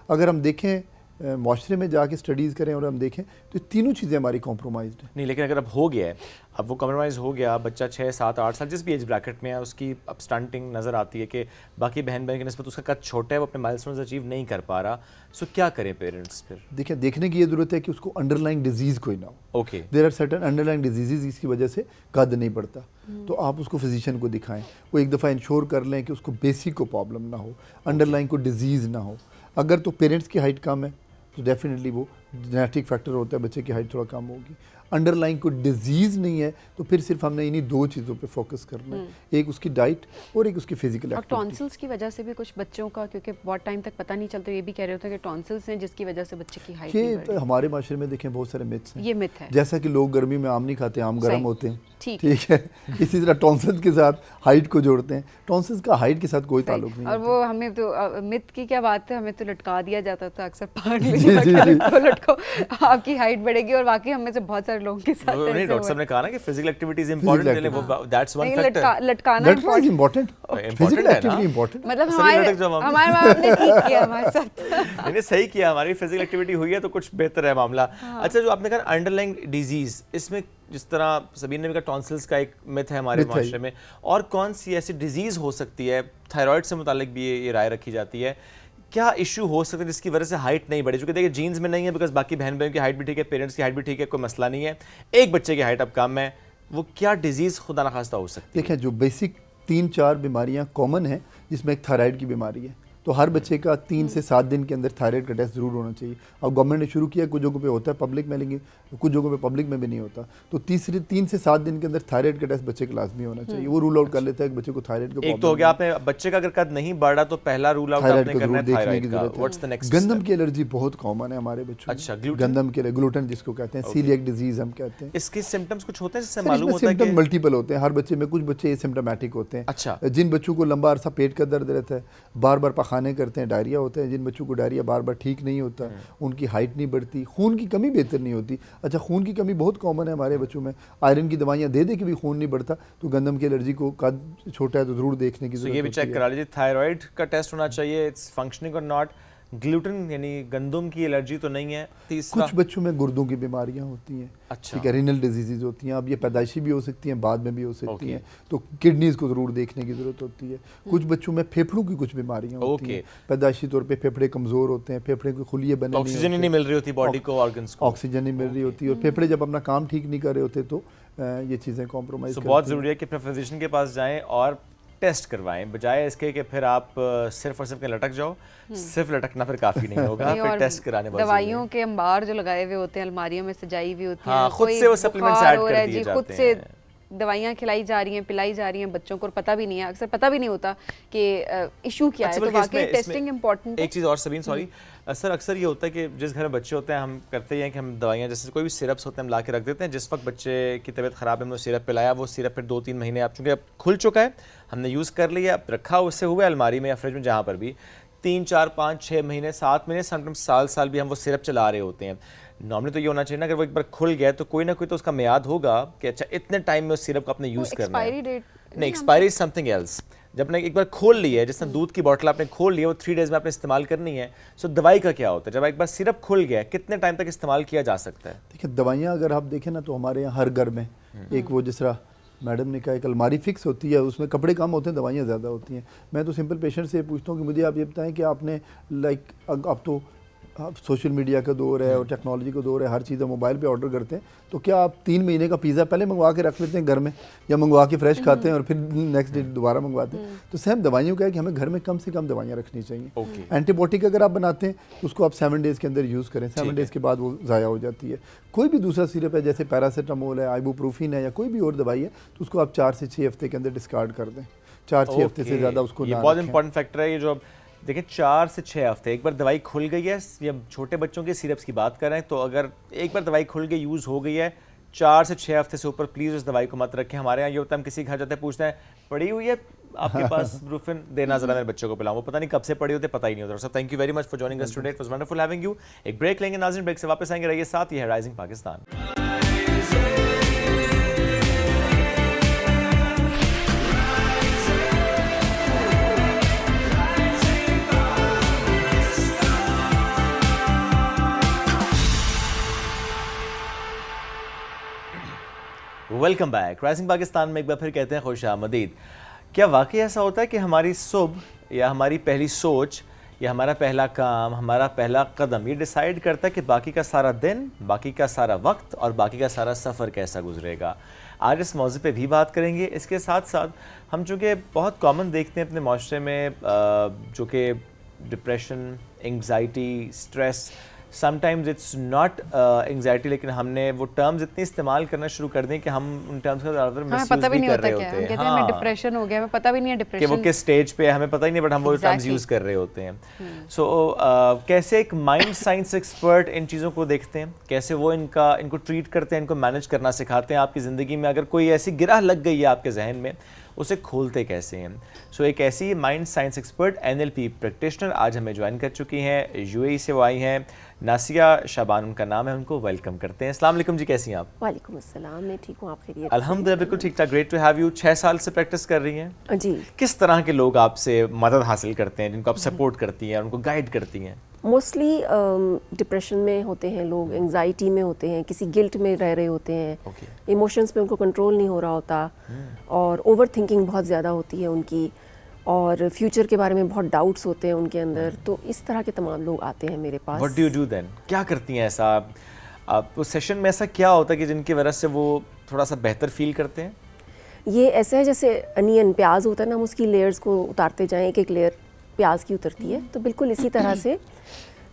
अगर हम देखें माशरे में जाके स्टडीज़ करें और हम देखें तो तीनों चीज़ें हमारी कॉम्प्रोमाइज़्ड हैं। नहीं, लेकिन अगर अब हो गया है, अब वो कॉम्प्रोमाइज़ हो गया, बच्चा 6, 7, 8 साल जिस भी एज ब्रैकेट में है, उसकी अब स्टंटिंग नज़र आती है कि बाकी बहन की निस्बत उसका कद छोटा है, वो अपने माइलस्टोन्स अचीव नहीं कर पा रहा, सो क्या करें पेरेंट्स फिर? देखिए, देखने की ये ज़रूरत है कि उसको अंडरलाइंग डिजीज़ कोई ना हो। Okay, there are certain underlying disease जिसकी वजह से कद नहीं बढ़ता, तो आप उसको फिजिशियन को दिखाएं। वो एक दफ़ा इंश्योर कर लें कि उसको बेसिक को प्रॉब्लम ना हो, अंडरलाइंग को डिजीज़ ना हो। अगर तो पेरेंट्स की हाइट कम है तो डेफिनेटली वो जेनेटिक फैक्टर होता है, बच्चे की हाइट थोड़ा कम होगी। अंडरलाइन कोई डिजीज़ नहीं है तो फिर सिर्फ हमने इन्हीं 2 चीज़ों पे फोकस करना है, एक उसकी डाइट और एक उसकी फिजिकल एक्टिविटी। टॉन्सिल्स की वजह से भी कुछ बच्चों का, क्योंकि बहुत टाइम तक पता नहीं चलता, ये भी कह रहे होते हैं कि टॉन्सिल्स हैं जिसकी वजह से बच्चे की हाइट नहीं बढ़ रही। हमारे माशरे में देखें बहुत सारे मिथ्स हैं। ये मिथ है, जैसा कि लोग गर्मी में आम नहीं खाते, आम गर्म होते हैं, ठीक ठीक है। इसी तरह टॉन्सिल्स के साथ हाइट को जोड़ते हैं, टॉन्सिल्स का हाइट के साथ कोई सही। ताल्लुक नहीं और होता। वो हमें तो मिथ की क्या बात है, हमें तो लटका दिया जाता था अक्सर पहाड़ में, जी, जी, जी। लटको लटको आपकी हाइट बढ़ेगी, और वाकई हम में से बहुत सारे लोगों के साथ नहीं, ऐसे डॉक्टर हुआ साहब है। ने कहा ना कि फिजिकल एक्टिविटी इज इंपॉर्टेंट, वो दैट्स वन नहीं, फैक्टर। लटकाना लटकना इज important। इम्पोर्टेंट, फिजिकल है ना? Activity important. मतलब सभी हमारे लटक जाओ हम। हमारे माँ बाप ने ठीक किया हमारे साथ। मैंने सही किया, हमारी फिजिकल एक्टिविटी हुई है तो कुछ बेहतर है मामला। अच्छा, जो आपने कहा अंडरलाइंग डिजीज, इसमें जिस तरह सबीन ने भी कहा टॉन्सिल्स का एक मिथ है हमारे मिथ है। माशरे में, और कौन सी ऐसी डिजीज हो सकती है, थायराइड से मुतालिक भी ये राय रखी जाती है, क्या इशू हो सकता है जिसकी वजह से हाइट नहीं बढ़े? क्योंकि देखिए जीन्स में नहीं है, बिकॉज बाकी बहन भाइयों की हाइट भी ठीक है, पेरेंट्स की हाइट भी ठीक है, कोई मसला नहीं है, एक बच्चे की हाइट अब कम है, वो क्या डिजीज खुदा न खास्ता हो सकती है? देखें, जो बेसिक 3-4 बीमारियां कॉमन हैं, जिसमें एक थायराइड की बीमारी है, तो हर बच्चे का 3 से 7 दिन के अंदर थायराइड का टेस्ट जरूर होना चाहिए। और गवर्नमेंट ने शुरू किया, कुछ जगहों पे होता है पब्लिक में, लेकिन कुछ जगहों पे पब्लिक में भी नहीं होता। तो 3 से 7 दिन के अंदर थायराइड का टेस्ट बच्चे का लाजमी होना चाहिए। वो रूल आउट कर लेता है कि बच्चे को थायराइड का एक तो हो गया, आपने बच्चे का अगर कद नहीं बढ़ा तो पहला रूल आउट थायराइड आपने को करना जरूर है देखने की थायराइड का। जरूरत व्हाट्स द है। नेक्स्ट गंदम की एलर्जी बहुत कॉमन है हमारे बच्चों में। अच्छा, gluten? गंदम की ग्लूटेन जिसको कहते हैं, सीलिएक डिजीज हम कहते हैं। इसके सिम्टम्स कुछ होते हैं जिससे सर, मालूम इसमें होता है सिम्टम कि मल्टीपल होते हैं हर बच्चे में। कुछ बच्चे एसिम्प्टोमेटिक होते हैं। अच्छा। जिन बच्चों को लंबा अरसा पेट का दर्द रहता है, बार बार पखाने करते हैं, डायरिया होता है, जिन बच्चों को डायरिया बार बार ठीक नहीं होता, उनकी हाइट नहीं बढ़ती, खून की कमी बेहतर नहीं होती। अच्छा, खून की कमी बहुत कॉमन है हमारे बच्चों में, आयरन की दवाइयाँ दे दे के भी खून नहीं बढ़ता, तो गंदम की एलर्जी को कद छोटा है तो ज़रूर देखने की तो जरूरत ये भी होती चेक है। करा लीजिए, थायराइड का टेस्ट होना चाहिए, इट्स फंक्शनिंग और नॉट। ग्लूटेन यानी गंदम की एलर्जी तो नहीं है। तीसरा, कुछ बच्चों में गुर्दों की बीमारियां होती हैं, अच्छा। ठीक है, रीनल डिजीज़ होती हैं। अब ये पैदाइशी भी हो सकती हैं, बाद में भी हो सकती ओके। हैं, तो किडनीज़ को ज़रूर देखने की ज़रूरत होती है। कुछ बच्चों में फेफड़ों की कुछ बीमारियां होती ओके। हैं, पैदाइशी तौर पे फेफड़े कमज़ोर होते हैं, फेफड़े के खुलिए बने नहीं ऑक्सीजन ही होते, नहीं मिल रही होती बॉडी को, ऑर्गन्स को। ऑक्सीजन नहीं मिल रही होती, और फेफड़े जब अपना काम ठीक नहीं कर रहे होते तो ये चीज़ें कॉम्प्रोमाइज़ तो बहुत ज़रूरी है कि अपने फिजिशियन के पास जाएं और टेस्ट करवाएं, बजाय इसके कि फिर आप सिर्फ और सिर्फ लटक जाओ। सिर्फ लटकना फिर काफ़ी नहीं होगा, नहीं, फिर और टेस्ट कराने बहुत दवाइयों के अंबार जो लगाए हुए होते हैं, अलमारियों में सजाई हुई होती हैं, हाँ, खुद कोई से वो supplements बुखार add हो कर रहा है दिए जी, जाते खुद से हैं। दवाइयाँ खिलाई जा रही हैं, पिलाई जा रही हैं बच्चों को, और पता भी नहीं है, अक्सर पता भी नहीं होता कि इशू क्या है। अच्छा, तो बल्कि वाकई इसमें- टेस्टिंग इसमें इंपॉर्टेंट है। एक चीज़ और सबीन, सॉरी सर, अक्सर ये होता है कि जिस घर में बच्चे होते हैं, हम करते ही हैं कि हम दवाइयाँ, जैसे कोई भी सिरप्स होते हैं, हम ला के रख देते हैं। जिस वक्त बच्चे की तबीयत ख़राब है, हमने सिरप पिलाया, वो सिरप फिर 2-3 महीने आप चूँकि अब खुल चुका है, हमने यूज़ कर लिया, अब रखा उससे हुआ अलमारी में या फ्रिज में, जहाँ पर भी 3, 4, 5, 6 महीने, 7 महीने, समटाइम्स साल भी हम वो सिरप चला रहे होते हैं। नॉर्मली तो ये होना चाहिए ना, अगर वो एक बार खुल गया तो कोई ना कोई तो उसका मियाद होगा कि अच्छा इतने टाइम में उस सिरप को आपने यूज़ करना है। एक्सपायरी डेट नहीं, एक्सपायरी इज समथिंग एल्स। जब आपने एक बार खोल ली है, जिसने दूध की बोतल आपने खोल ली है, वो 3 डेज में आपने इस्तेमाल करनी है। सो दवाई का क्या होता है, जब एक बार सिरप खुल गया, कितने टाइम तक इस्तेमाल किया जा सकता है? देखिए, दवाइयाँ अगर आप देखें ना, तो हमारे यहाँ हर घर में एक, वो जिस तरह मैडम ने कहा, एक अलमारी फिक्स होती है, उसमें कपड़े कम होते हैं, दवाइयाँ ज़्यादा होती हैं। मैं तो सिंपल पेशेंट से पूछता हूँ कि मुझे आप ये बताएं कि आपने लाइक, अब तो सोशल मीडिया का दौर है और टेक्नोलॉजी का दौर है, हर चीज़ मोबाइल पे ऑर्डर करते हैं, तो क्या आप 3 महीने का पिज़्ज़ा पहले मंगवा के रख लेते हैं घर में, या मंगवा के फ्रेश खाते हैं और फिर नेक्स्ट डे दोबारा मंगवाते हैं? तो सेम दवाइयों का है कि हमें घर में कम से कम दवाइयाँ रखनी चाहिए। ओके। एंटीबायोटिक अगर आप बनाते हैं तो उसको आप 7 डेज़ के अंदर यूज़ करें, 7 डेज़ के बाद वो ज़ाया हो जाती है। कोई भी दूसरा सिरप है, जैसे पैरासीटामोल है, आइबुप्रोफिन है, या कोई भी और दवाई है, तो उसको आप 4 से 6 हफ्ते के अंदर डिस्कार्ड कर दें। 4-6 हफ्ते से ज़्यादा उसको ये ना बहुत रखें। इंपॉर्टेंट फैक्टर है ये, जो देखिए 4 से 6 हफ्ते, एक बार दवाई खुल गई है, या छोटे बच्चों के सिरप्स की बात कर रहे हैं, तो अगर एक बार दवाई खुल के यूज़ हो गई है, 4 से 6 हफ्ते से ऊपर प्लीज़ उस दवाई को मत रखें। हमारे यहाँ ये होता है, हम किसी घर जाते हैं, पूछते हैं पड़ी हुई है आपके पास ब्रूफिन, देना ज़रा मेरे बच्चों को पिलाऊं, वो पता नहीं कब से पड़ी होते, पता ही नहीं होता। Sir, thank you very much for joining us today, it was wonderful having you. एक ब्रेक लेंगे नाज़रीन, ब्रेक से वापस आएंगे, रहिए साथ, ये है rising Pakistan. Welcome back. Rising Pakistan में एक बार फिर कहते हैं खुश आमदीद। क्या वाकई ऐसा होता है कि हमारी सुबह या हमारी पहली सोच या हमारा पहला काम, हमारा पहला कदम ये डिसाइड करता है कि बाकी का सारा दिन, बाकी का सारा वक्त और बाकी का सारा सफ़र कैसा गुजरेगा? आज इस मौजू पे भी बात करेंगे। इसके साथ साथ हम चूँकि बहुत कॉमन देखते हैं अपने माशरे में, जो कि depression, anxiety, stress, sometimes it's not anxiety, लेकिन हमने वो टर्म्स इतनी इस्तेमाल करना शुरू कर दें कि हम उन टर्म्स का ज़्यादातर हमें मिसयूज पता भी भी नहीं कर होता रहे क्या होते हम हैं। कहते हैं हमें डिप्रेशन हो गया, हमें पता भी नहीं है कि डिप्रेशन वो किस स्टेज पे है हमें पता ही नहीं, बट हम वो टर्म्स Exactly. यूज़ कर रहे होते हैं। सो कैसे एक माइंड साइंस एक्सपर्ट इन चीज़ों को देखते हैं, कैसे वो इनको ट्रीट करते हैं, इनको मैनेज करना सिखाते हैं। आपकी ज़िंदगी में अगर कोई ऐसी गिरह लग गई है आपके जहन में, उसे खोलते कैसे हैं? सो एक ऐसी mind science expert NLP practitioner आज हमें ज्वाइन कर चुकी हैं, UAE से वो आई हैं, नासिया शाबान उनका नाम है, उनको वेलकम करते हैं। अस्सलाम वालेकुम जी, कैसी हैं आप? वालेकुम अस्सलाम, मैं ठीक हूँ, आप खैरियत से? अल्हम्दुलिल्लाह बिल्कुल ठीक ठाक, ग्रेट टू हैव यू। 6 साल से प्रैक्टिस कर रही हैं। जी, किस तरह के लोग आपसे मदद हासिल करते हैं, जिनको आप सपोर्ट करती हैं, उनको गाइड करती हैं? मोस्टली डिप्रेशन में होते हैं लोग, एंजाइटी में होते हैं, किसी गिल्ट में रह रहे होते हैं, ओके। इमोशंस पे उनको कंट्रोल नहीं हो रहा होता, और ओवर थिंकिंग बहुत ज़्यादा होती है उनकी, और फ्यूचर के बारे में बहुत डाउट्स होते हैं उनके अंदर। तो इस तरह के तमाम लोग आते हैं मेरे पास। What do you do then? क्या करती हैं ऐसा आप उस सेशन में? ऐसा क्या होता है कि जिनकी वजह से वो थोड़ा सा बेहतर फील करते हैं? ये ऐसा है जैसे अनियन प्याज होता है ना, हम उसकी लेयर्स को उतारते जाएं, एक एक लेयर प्याज की उतरती है, तो बिल्कुल इसी तरह से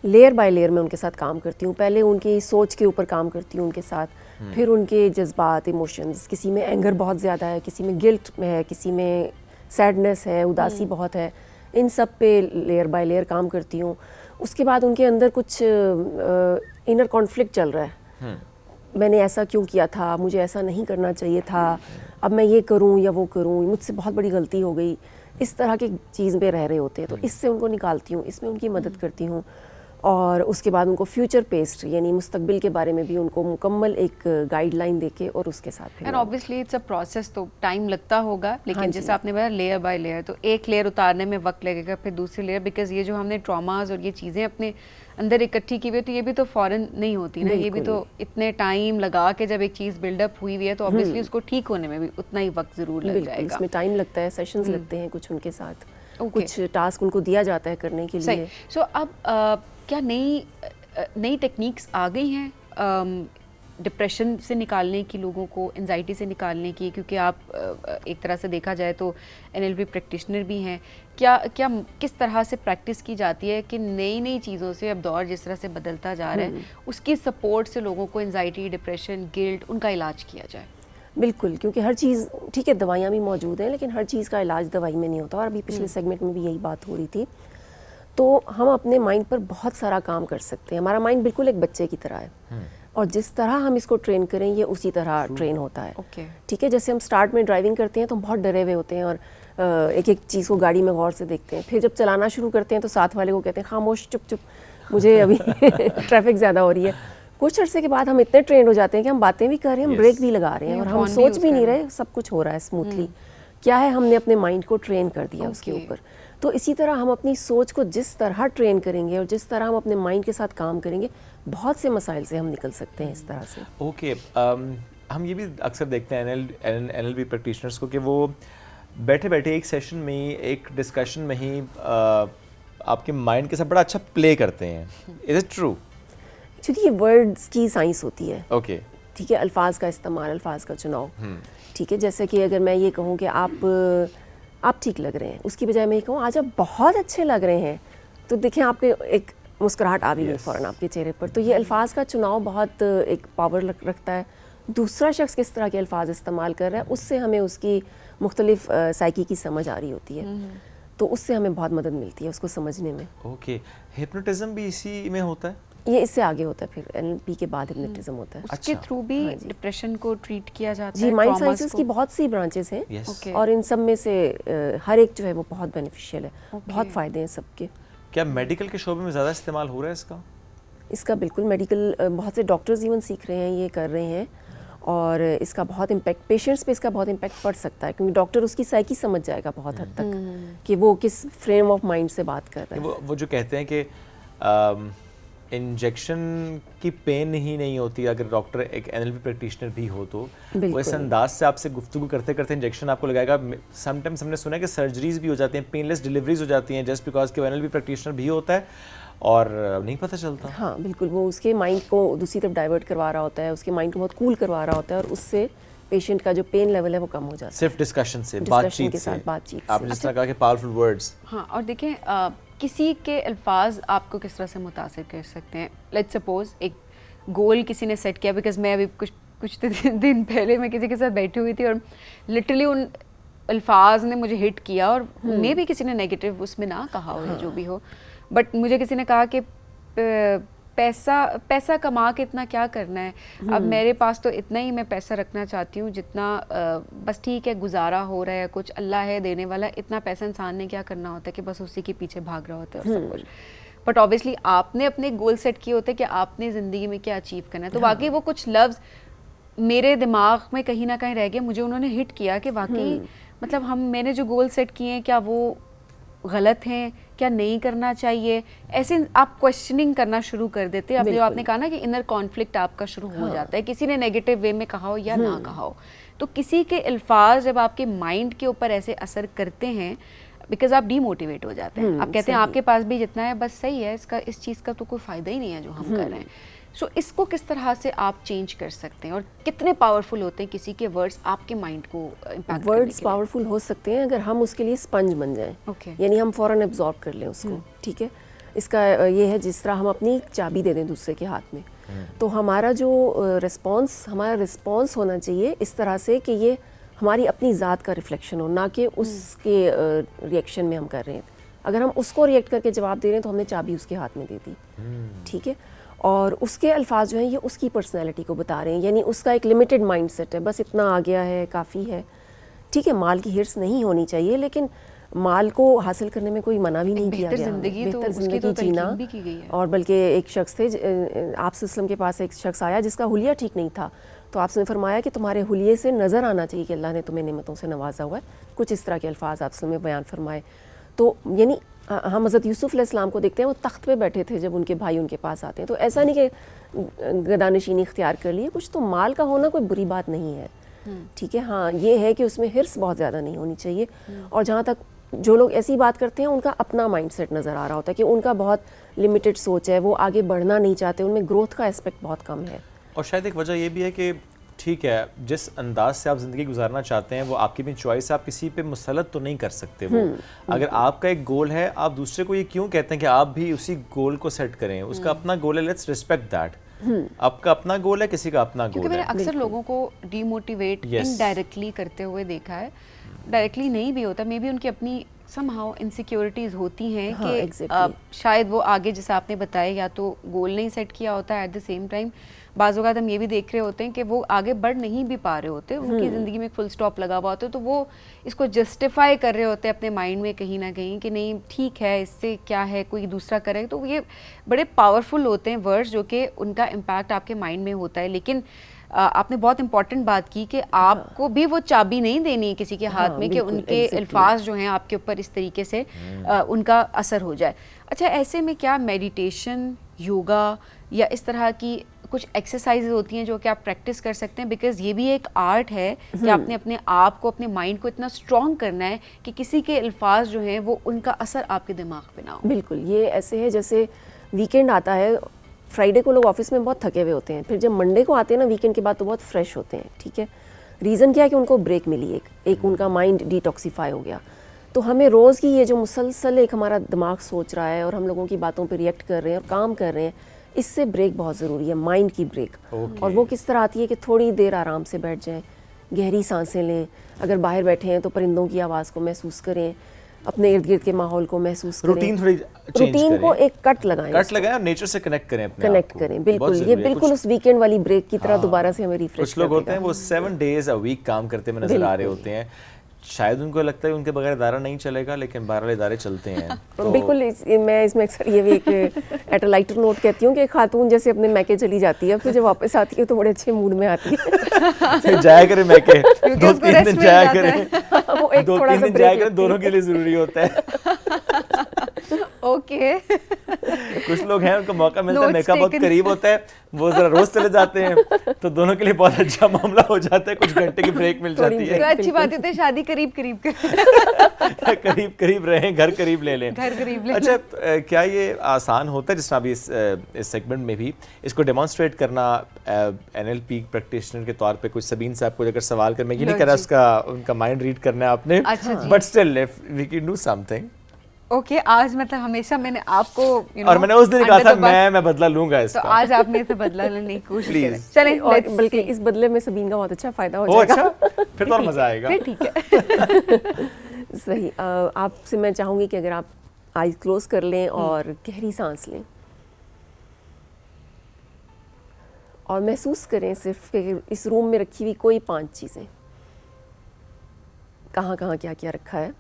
लेयर बाय लेयर मैं उनके साथ काम करती हूँ। पहले उनकी सोच के ऊपर काम करती हूँ उनके साथ, फिर उनके जज्बात, इमोशंस, किसी में एंगर बहुत ज़्यादा है, किसी में गिल्ट है, किसी में सैडनेस है, उदासी बहुत है, इन सब पे लेयर बाय लेयर काम करती हूँ। उसके बाद उनके अंदर कुछ इनर कॉन्फ्लिक्ट चल रहा है, मैंने ऐसा क्यों किया था, मुझे ऐसा नहीं करना चाहिए था, अब मैं ये करूं या वो करूं, मुझसे बहुत बड़ी गलती हो गई, इस तरह की चीज़ में रह रहे होते हैं। तो इससे उनको निकालती हूँ, इसमें उनकी मदद करती हूँ। और उसके बाद उनको फ्यूचर पेस्ड यानी मुस्तकबिल के बारे में भी उनको मुकम्मल एक गाइडलाइन देके और उसके साथ फिर and obviously it's a process, तो टाइम लगता होगा, लेकिन हाँ जी। जैसे आपने बताया लेयर बाय लेयर, तो एक लेयर उतारने में वक्त लगेगा, फिर दूसरी लेयर, बिकॉज ये जो हमने ट्रॉमास और ये चीज़ें अपने अंदर इकट्ठी की हुई है, तो ये भी तो फॉरन नहीं होती ना, ये भी तो इतने टाइम लगा के जब एक चीज़ बिल्डअप हुई हुई है, तो ऑब्वियसली उसको ठीक होने में भी उतना ही वक्त ज़रूर लग बिल्कुल जाएगा। इसमें टाइम लगता है, सेशंस लगते हैं कुछ उनके साथ, Okay. कुछ टास्क उनको दिया जाता है करने के सही। लिए। सो अब क्या नई टेक्निक्स आ गई हैं डिप्रेशन से निकालने की, लोगों को एंजाइटी से निकालने की? क्योंकि आप एक तरह से देखा जाए तो NLP प्रैक्टिशनर भी हैं। क्या किस तरह से प्रैक्टिस की जाती है कि नई चीज़ों से, अब दौर जिस तरह से बदलता जा रहा है, उसकी सपोर्ट से लोगों को एंजाइटी, डिप्रेशन, गिल्ट, उनका इलाज किया जाए? बिल्कुल, क्योंकि हर चीज़ ठीक है, दवाइयाँ भी मौजूद हैं, लेकिन हर चीज़ का इलाज दवाई में नहीं होता, और अभी पिछले सेगमेंट में भी यही बात हो रही थी। तो हम अपने माइंड पर बहुत सारा काम कर सकते हैं। हमारा माइंड बिल्कुल एक बच्चे की तरह है, और जिस तरह हम इसको ट्रेन करें ये उसी तरह ट्रेन होता है। ओके। ठीक है, जैसे हम स्टार्ट में ड्राइविंग करते हैं तो हम बहुत डरे हुए होते हैं, और एक एक चीज़ को गाड़ी में गौर से देखते हैं। फिर जब चलाना शुरू करते हैं तो साथ वाले को कहते हैं खामोश, चुप चुप, मुझे अभी ट्रैफिक ज़्यादा हो रही है। कुछ अर्से के बाद हम इतने ट्रेंड हो जाते हैं कि हम बातें भी कर रहे हैं, हम Yes. ब्रेक भी लगा रहे हैं, नहीं, और हम phone भी सोच use भी कर नहीं रहे रहे, सब कुछ हो रहा है स्मूथली। क्या है, हमने अपने माइंड को ट्रेन कर दिया उसके Okay. ऊपर। तो इसी तरह हम अपनी सोच को जिस तरह ट्रेन करेंगे और जिस तरह हम अपने माइंड के साथ काम करेंगे, बहुत से मसाइल से हम निकल सकते हैं इस तरह से। ओके। हम ये भी अक्सर देखते हैं NLP प्रैक्टिशनर्स को कि वो बैठे बैठे एक सेशन में ही, एक डिस्कशन में ही आपके माइंड के साथ बड़ा अच्छा प्ले करते हैं। Is it true? क्योंकि ये वर्ड्स की साइंस होती है, ओके। ठीक है, अल्फाज का इस्तेमाल, अल्फाज का चुनाव। ठीक है, जैसे कि अगर मैं ये कहूँ कि आप ठीक लग रहे हैं, उसकी बजाय मैं ये कहूँ आज आप बहुत अच्छे लग रहे हैं, तो देखें आपके एक मुस्कुराहट आ भी गई फ़ौरन आपके चेहरे पर। तो ये अल्फाज का चुनाव बहुत एक पावर रखता है। दूसरा शख्स किस तरह के अल्फाज इस्तेमाल कर रहा है, उससे हमें उसकी मुख्तलिफ साइकी की समझ आ रही होती है, तो उससे हमें बहुत मदद मिलती है उसको समझने में। ओके। हिप्नोटिज्म भी इसी में होता है? ये इससे आगे होता है, फिर NLP के बाद हिप्नोटिज्म होता है। उसके अच्छा। थ्रू भी हाँ जी। डिप्रेशन को ट्रीट किया जाता जी, है? माइंड traumas साइंसेस को? की बहुत सी ब्रांचेस हैं, Yes. Okay. और इन सब में से हर एक जो है वो बहुत बेनिफिशियल है, बहुत फ़ायदे हैं सबके। क्या मेडिकल के शोबे में ज़्यादा इस्तेमाल हो रहा है इसका? इसका बिल्कुल मेडिकल, बहुत से डॉक्टर्स इवन सीख रहे हैं, ये कर रहे हैं, और इसका बहुत इम्पैक्ट पेशेंट्स पे इसका बहुत इम्पैक्ट पड़ सकता है, क्योंकि डॉक्टर उसकी साइकी समझ जाएगा बहुत हद तक कि वो किस फ्रेम ऑफ माइंड से बात कर रहा है। वो जो कहते हैं कि इंजेक्शन की पेन ही नहीं होती अगर डॉक्टर एक NLP प्रैक्टिशनर भी हो तो। वो इस बिल्कुल। अंदाज से आपसे गुफ्तगू करते करते इंजेक्शन आपको लगाएगा। समटाइम्स हमने सुना है कि सर्जरीज भी हो जाती हैं, पेनलेस डिलीवरीज हो जाती हैं, जस्ट बिकॉज कि वो NLP प्रैक्टिशनर भी होता है और नहीं पता चलता। हाँ बिल्कुल, वो उसके माइंड को दूसरी तरफ डाइवर्ट करवा रहा होता है, उसके माइंड को बहुत कूल करवा रहा होता है, और उससे पेशेंट का जो पेन लेवल है वो कम हो जाता है सिर्फ डिस्कशन से, डिस्कशन बातचीत के से। साथ, बातचीत आपने से। जिस तरह कहा कि पावरफुल वर्ड्स। हाँ, और देखें किसी के अल्फाज आपको किस तरह से मुतासिर कर सकते हैं? लेट्स सपोज एक गोल किसी ने सेट किया, बिकॉज मैं अभी कुछ दिन पहले मैं किसी के साथ बैठी हुई थी और लिटरली उन अल्फाज ने मुझे हिट किया, और मे भी किसी ने नेगेटिव उसमें ना कहा हो या जो भी हो, बट मुझे किसी ने कहा कि पैसा कमा के इतना क्या करना है, अब मेरे पास तो इतना ही मैं पैसा रखना चाहती हूँ जितना बस ठीक है गुजारा हो रहा है, कुछ अल्लाह है देने वाला, इतना पैसा इंसान ने क्या करना होता है कि बस उसी के पीछे भाग रहा होता है और सब कुछ। बट ऑब्वियसली आपने अपने गोल सेट किए होते हैं कि आपने ज़िंदगी में क्या अचीव करना है, तो वाकई वो कुछ लफ्ज़ मेरे दिमाग में कहीं ना कहीं रह गए, मुझे उन्होंने हिट किया कि वाकई मतलब मैंने जो गोल सेट किए हैं क्या वो गलत हैं, क्या नहीं करना चाहिए, ऐसे आप क्वेश्चनिंग करना शुरू कर देते हैं। जो आपने कहा ना कि इनर कॉन्फ्लिक्ट आपका शुरू हो जाता है, किसी ने नेगेटिव वे में कहा हो या ना कहा हो, तो किसी के अल्फाज जब आपके माइंड के ऊपर ऐसे असर करते हैं, बिकॉज आप डीमोटिवेट हो जाते हैं, आप कहते हैं आपके पास भी जितना है बस सही है, इस चीज़ का तो कोई फ़ायदा ही नहीं है जो हम कर रहे हैं। सो इसको किस तरह से आप चेंज कर सकते हैं, और कितने पावरफुल होते हैं किसी के वर्ड्स आपके माइंड को इम्पैक्ट? वर्ड्स पावरफुल हो सकते हैं अगर हम उसके लिए स्पंज बन जाएं, यानी हम फ़ौरन एब्जॉर्ब कर लें उसको, ठीक है। इसका ये है जिस तरह हम अपनी चाबी दे दें दूसरे के हाथ में, तो हमारा जो रिस्पॉन्स होना चाहिए इस तरह से कि ये हमारी अपनी ज़ात का रिफ्लेक्शन हो, ना कि उसके रिएक्शन में हम कर रहे हैं। अगर हम उसको रिएक्ट करके जवाब दे रहे हैं तो हमने चाबी उसके हाथ में दे दी, ठीक है। और उसके अल्फाज जो हैं ये उसकी पर्सनैलिटी को बता रहे हैं, यानी उसका एक लिमिटेड माइंडसेट है, बस इतना आ गया है काफ़ी है, ठीक है। माल की हिर्स नहीं होनी चाहिए, लेकिन माल को हासिल करने में कोई मना भी नहीं किया गया, बेहतर ज़िंदगी जीना। और बल्कि एक शख्स थे, आप सल्लल्लाहु के पास एक शख्स आया जिसका हुलिया ठीक नहीं था, तो आपने फरमाया कि तुम्हारे हुलिये से नज़र आना चाहिए कि अल्लाह ने तुम्हें नेमतों से नवाजा हुआ है, कुछ इस तरह के अल्फाज आप में बयान फरमाए। तो यानी हम हज़रत यूसुफ अलैहिस्सलाम को देखते हैं, वो तख्त पे बैठे थे जब उनके भाई उनके पास आते हैं, तो ऐसा नहीं कि गदानशीनी इख्तियार कर लिए कुछ, तो माल का होना कोई बुरी बात नहीं है, ठीक है। हाँ, ये है कि उसमें हिर्स बहुत ज़्यादा नहीं होनी चाहिए। और जहाँ तक जो लोग ऐसी बात करते हैं उनका अपना माइंडसेट नज़र आ रहा होता है कि उनका बहुत लिमिटेड सोच है, वो आगे बढ़ना नहीं चाहते, उनमें ग्रोथ का एस्पेक्ट बहुत कम है। और शायद एक वजह ये भी है कि ठीक है, जिस अंदाज से आप ज़िंदगी गुजारना चाहते हैं वो आपकी भी चॉइस है, आप किसी पे मुसलत तो नहीं कर सकते वो। अगर आपका एक गोल है, आप दूसरे को ये क्यों कहते हैं कि आप भी उसी गोल को सेट करें, उसका अपना गोल है, लेट्स रिस्पेक्ट दैट। आपका अपना गोल है, किसी का अपना गोल है। मैंने अक्सर लोगों को डीमोटिवेट इनडायरेक्टली करते हुए देखा है, डायरेक्टली नहीं भी होता, मे बी उनकी अपनी समहाउ इनसिक्योरिटीज़ होती हैं कि शायद वो आगे जैसे आपने बताया या तो गोल नहीं सेट किया होता है, एट द सेम टाइम बाज़ औक़ात हम ये भी देख रहे होते हैं कि वो आगे बढ़ नहीं भी पा रहे होते, उनकी ज़िंदगी में एक फुल स्टॉप लगा हुआ होता है, तो वो इसको जस्टिफाई कर रहे होते हैं अपने माइंड में कहीं ना कहीं कि नहीं ठीक है, इससे क्या है, कोई दूसरा करे। तो ये बड़े पावरफुल होते हैं वर्ड्स जो कि उनका इम्पैक्ट आपके माइंड में होता है। लेकिन आपने बहुत इंपॉर्टेंट बात की कि आपको भी वो चाबी नहीं देनी है किसी के हाथ में कि उनके अल्फाज जो हैं आपके ऊपर इस तरीके से उनका असर हो जाए। अच्छा, ऐसे में क्या मेडिटेशन, योगा या इस तरह की कुछ एक्सरसाइजेज होती हैं जो कि आप प्रैक्टिस कर सकते हैं? बिकॉज ये भी एक आर्ट है कि आपने अपने आप को, अपने माइंड को इतना स्ट्रॉन्ग करना है कि किसी के अल्फाज जो हैं वो उनका असर आपके दिमाग पे ना हो। बिल्कुल, ये ऐसे है जैसे वीकेंड आता है, फ्राइडे को लोग ऑफिस में बहुत थके हुए होते हैं, फिर जब मंडे को आते हैं ना वीकेंड के बाद तो बहुत फ्रेश होते हैं, ठीक है। रीज़न क्या है कि उनको ब्रेक मिली, एक उनका माइंड डिटॉक्सीफाई हो गया। तो हमें रोज़ की ये जो मुसलसल एक हमारा दिमाग सोच रहा है और हम लोगों की बातों पे रिएक्ट कर रहे हैं और काम कर रहे हैं, इससे ब्रेक बहुत ज़रूरी है, माइंड की ब्रेक। और वो किस तरह आती है कि थोड़ी देर आराम से बैठ जाएं, गहरी सांसें लें, अगर बाहर बैठे हैं तो परिंदों की आवाज़ को महसूस करें, अपने इर्द गिर्द के माहौल को महसूस करें, रूटीन को एक कट लगाएं और नेचर से कनेक्ट करें। बिल्कुल, ये बिल्कुल उस वीकेंड वाली ब्रेक की तरह दोबारा से हमें रिफ्रेश। कुछ लोग होते हैं वो 7 days a week काम करते हुए नजर आ रहे होते हैं, शायद उनको लगता है उनके बगैर इदारा नहीं चलेगा, लेकिन बहरहाल इदारे चलते हैं। तो बिल्कुल, मैं इसमें अक्सर ये भी एक एट अ लाइटर नोट कहती हूँ कि खातून जैसे अपने मैके चली जाती है, फिर जब वापस आती है तो बड़े अच्छे मूड में आती है। फिर जाया करें मैके, 2-3 दिन जाया करें, 2-3 दिन जाया करें, दोनों के लिए ज़रूरी होता है। ओके। कुछ लोग हैं उनको मौका मिलता है, मेकअप बहुत करीब होता है, वो जरा रोज चले जाते हैं, तो दोनों के लिए बहुत अच्छा मामला हो जाता है, कुछ घंटे की ब्रेक मिल जाती है। तो अच्छी बात है, शादी करीब करीब करीब रहें, घर करीब ले लें, घर करीब ले। अच्छा, क्या ये आसान होता है जिस तरह अभी इस सेगमेंट में भी इसको डेमोन्स्ट्रेट करना NLP प्रैक्टिशनर के तौर पे? कुछ सबीन साहब को अगर सवाल कर, मैं ये नहीं कर रहा उसका उनका माइंड रीड करना है आपने, but still if we can do something. Okay आज मतलब हमेशा मैंने आपको और मैंने उस दिन कहा था मैं बदला लूंगा तो इसका। आज आपने इसे बदला लेने की कोशिश Please. करी। चलें और let's बल्कि see. इस बदले में सबीन का बहुत अच्छा फायदा हो ओ जाएगा। अच्छा, फिर तो और मजा आएगा। फिर ठीक है। सही। आपसे मैं चाहूंगी कि अगर आप आईज क्लोज कर लें और गहरी सांस लें और महसूस करें सिर्फ कि इस रूम में रखी हुई कोई 5 चीज़ें, कहाँ कहाँ क्या क्या रखा है।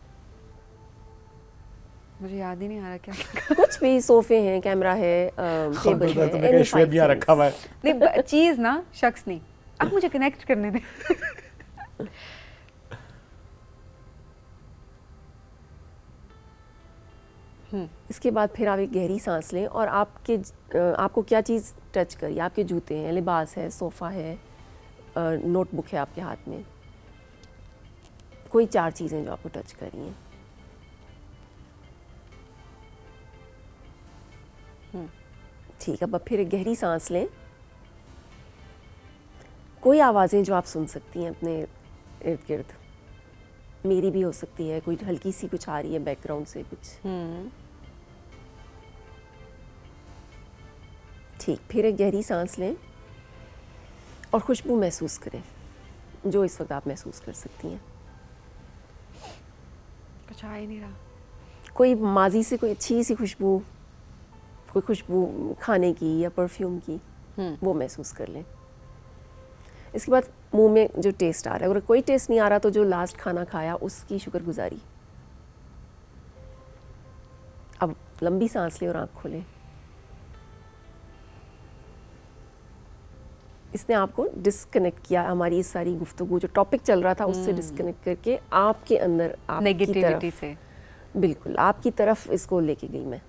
मुझे याद ही नहीं आ रहा क्या। कुछ भी, सोफे हैं, कैमरा है, टेबल है, तुमने कहा श्वेब यहाँ रखा हुआ है। नहीं चीज ना, शख्स नहीं। आप मुझे कनेक्ट करने दें। इसके बाद फिर आप एक गहरी सांस लें और आपको क्या चीज़ टच करी, आपके जूते हैं, लिबास है, सोफ़ा है, नोटबुक है आपके हाथ में, कोई 4 चीज़ें जो आपको टच करी हैं। ठीक, अब फिर एक गहरी सांस लें। कोई आवाज़ें जो आप सुन सकती हैं अपने इर्द गिर्द, मेरी भी हो सकती है, कोई हल्की सी कुछ आ रही है बैकग्राउंड से कुछ। ठीक, फिर एक गहरी सांस लें और खुशबू महसूस करें जो इस वक्त आप महसूस कर सकती हैं। कुछ आ ही नहीं रहा। कोई माजी से कोई अच्छी सी खुशबू, कोई खुशबू खाने की या परफ्यूम की, वो महसूस कर लें। इसके बाद मुंह में जो टेस्ट आ रहा है, अगर कोई टेस्ट नहीं आ रहा तो जो लास्ट खाना खाया उसकी शुक्रगुजारी। अब लंबी सांस लें और आँख खोलें। इसने आपको डिस्कनेक्ट किया, हमारी इस सारी गुफ्तगू जो टॉपिक चल रहा था उससे डिस्कनेक्ट करके आपके अंदर, आपकी नेगेटिविटी तरफ, से। बिल्कुल आपकी तरफ इसको लेके गई मैं।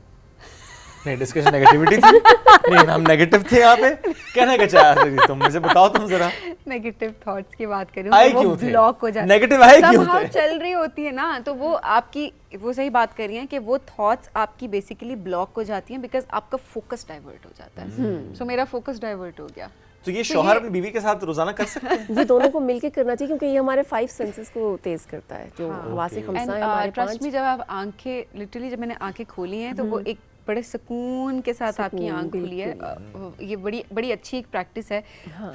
नहीं, डिस्कशन नेगेटिविटी थी। नहीं, हम नेगेटिव थे यहाँ पे। कहने का चाह रही थी तुम, मुझे बताओ तुम जरा। नेगेटिव थॉट्स की बात करूं आए तो वो क्यों थे? ब्लॉक हो जाते हैं। नेगेटिव आए क्यों Somehow थे? चल रही होती है ना, तो वो आपकी, वो सही बात कर रही हैं कि वो थॉट्स आपकी बेसिकली ब्लॉक हो जाती हैं बिकॉज आपका फोकस डाइवर्ट हो जाता है। सो मेरा फोकस डाइवर्ट हो गया। तो ये शौहर अपनी बीवी के साथ रोजाना कर सकते हैं? ये दोनों को मिलके करना चाहिए क्योंकि ये हमारे 5 सेंसेस को तेज करता है, जो वासे खमसा है हमारे 5। ट्रस्ट मी, जब आप आंखें, लिटरली जब मैंने आंखें खोली हैं तो वो एक बड़े सुकून के साथ आपकी आंख खुली है। ये बड़ी बड़ी अच्छी एक प्रैक्टिस है।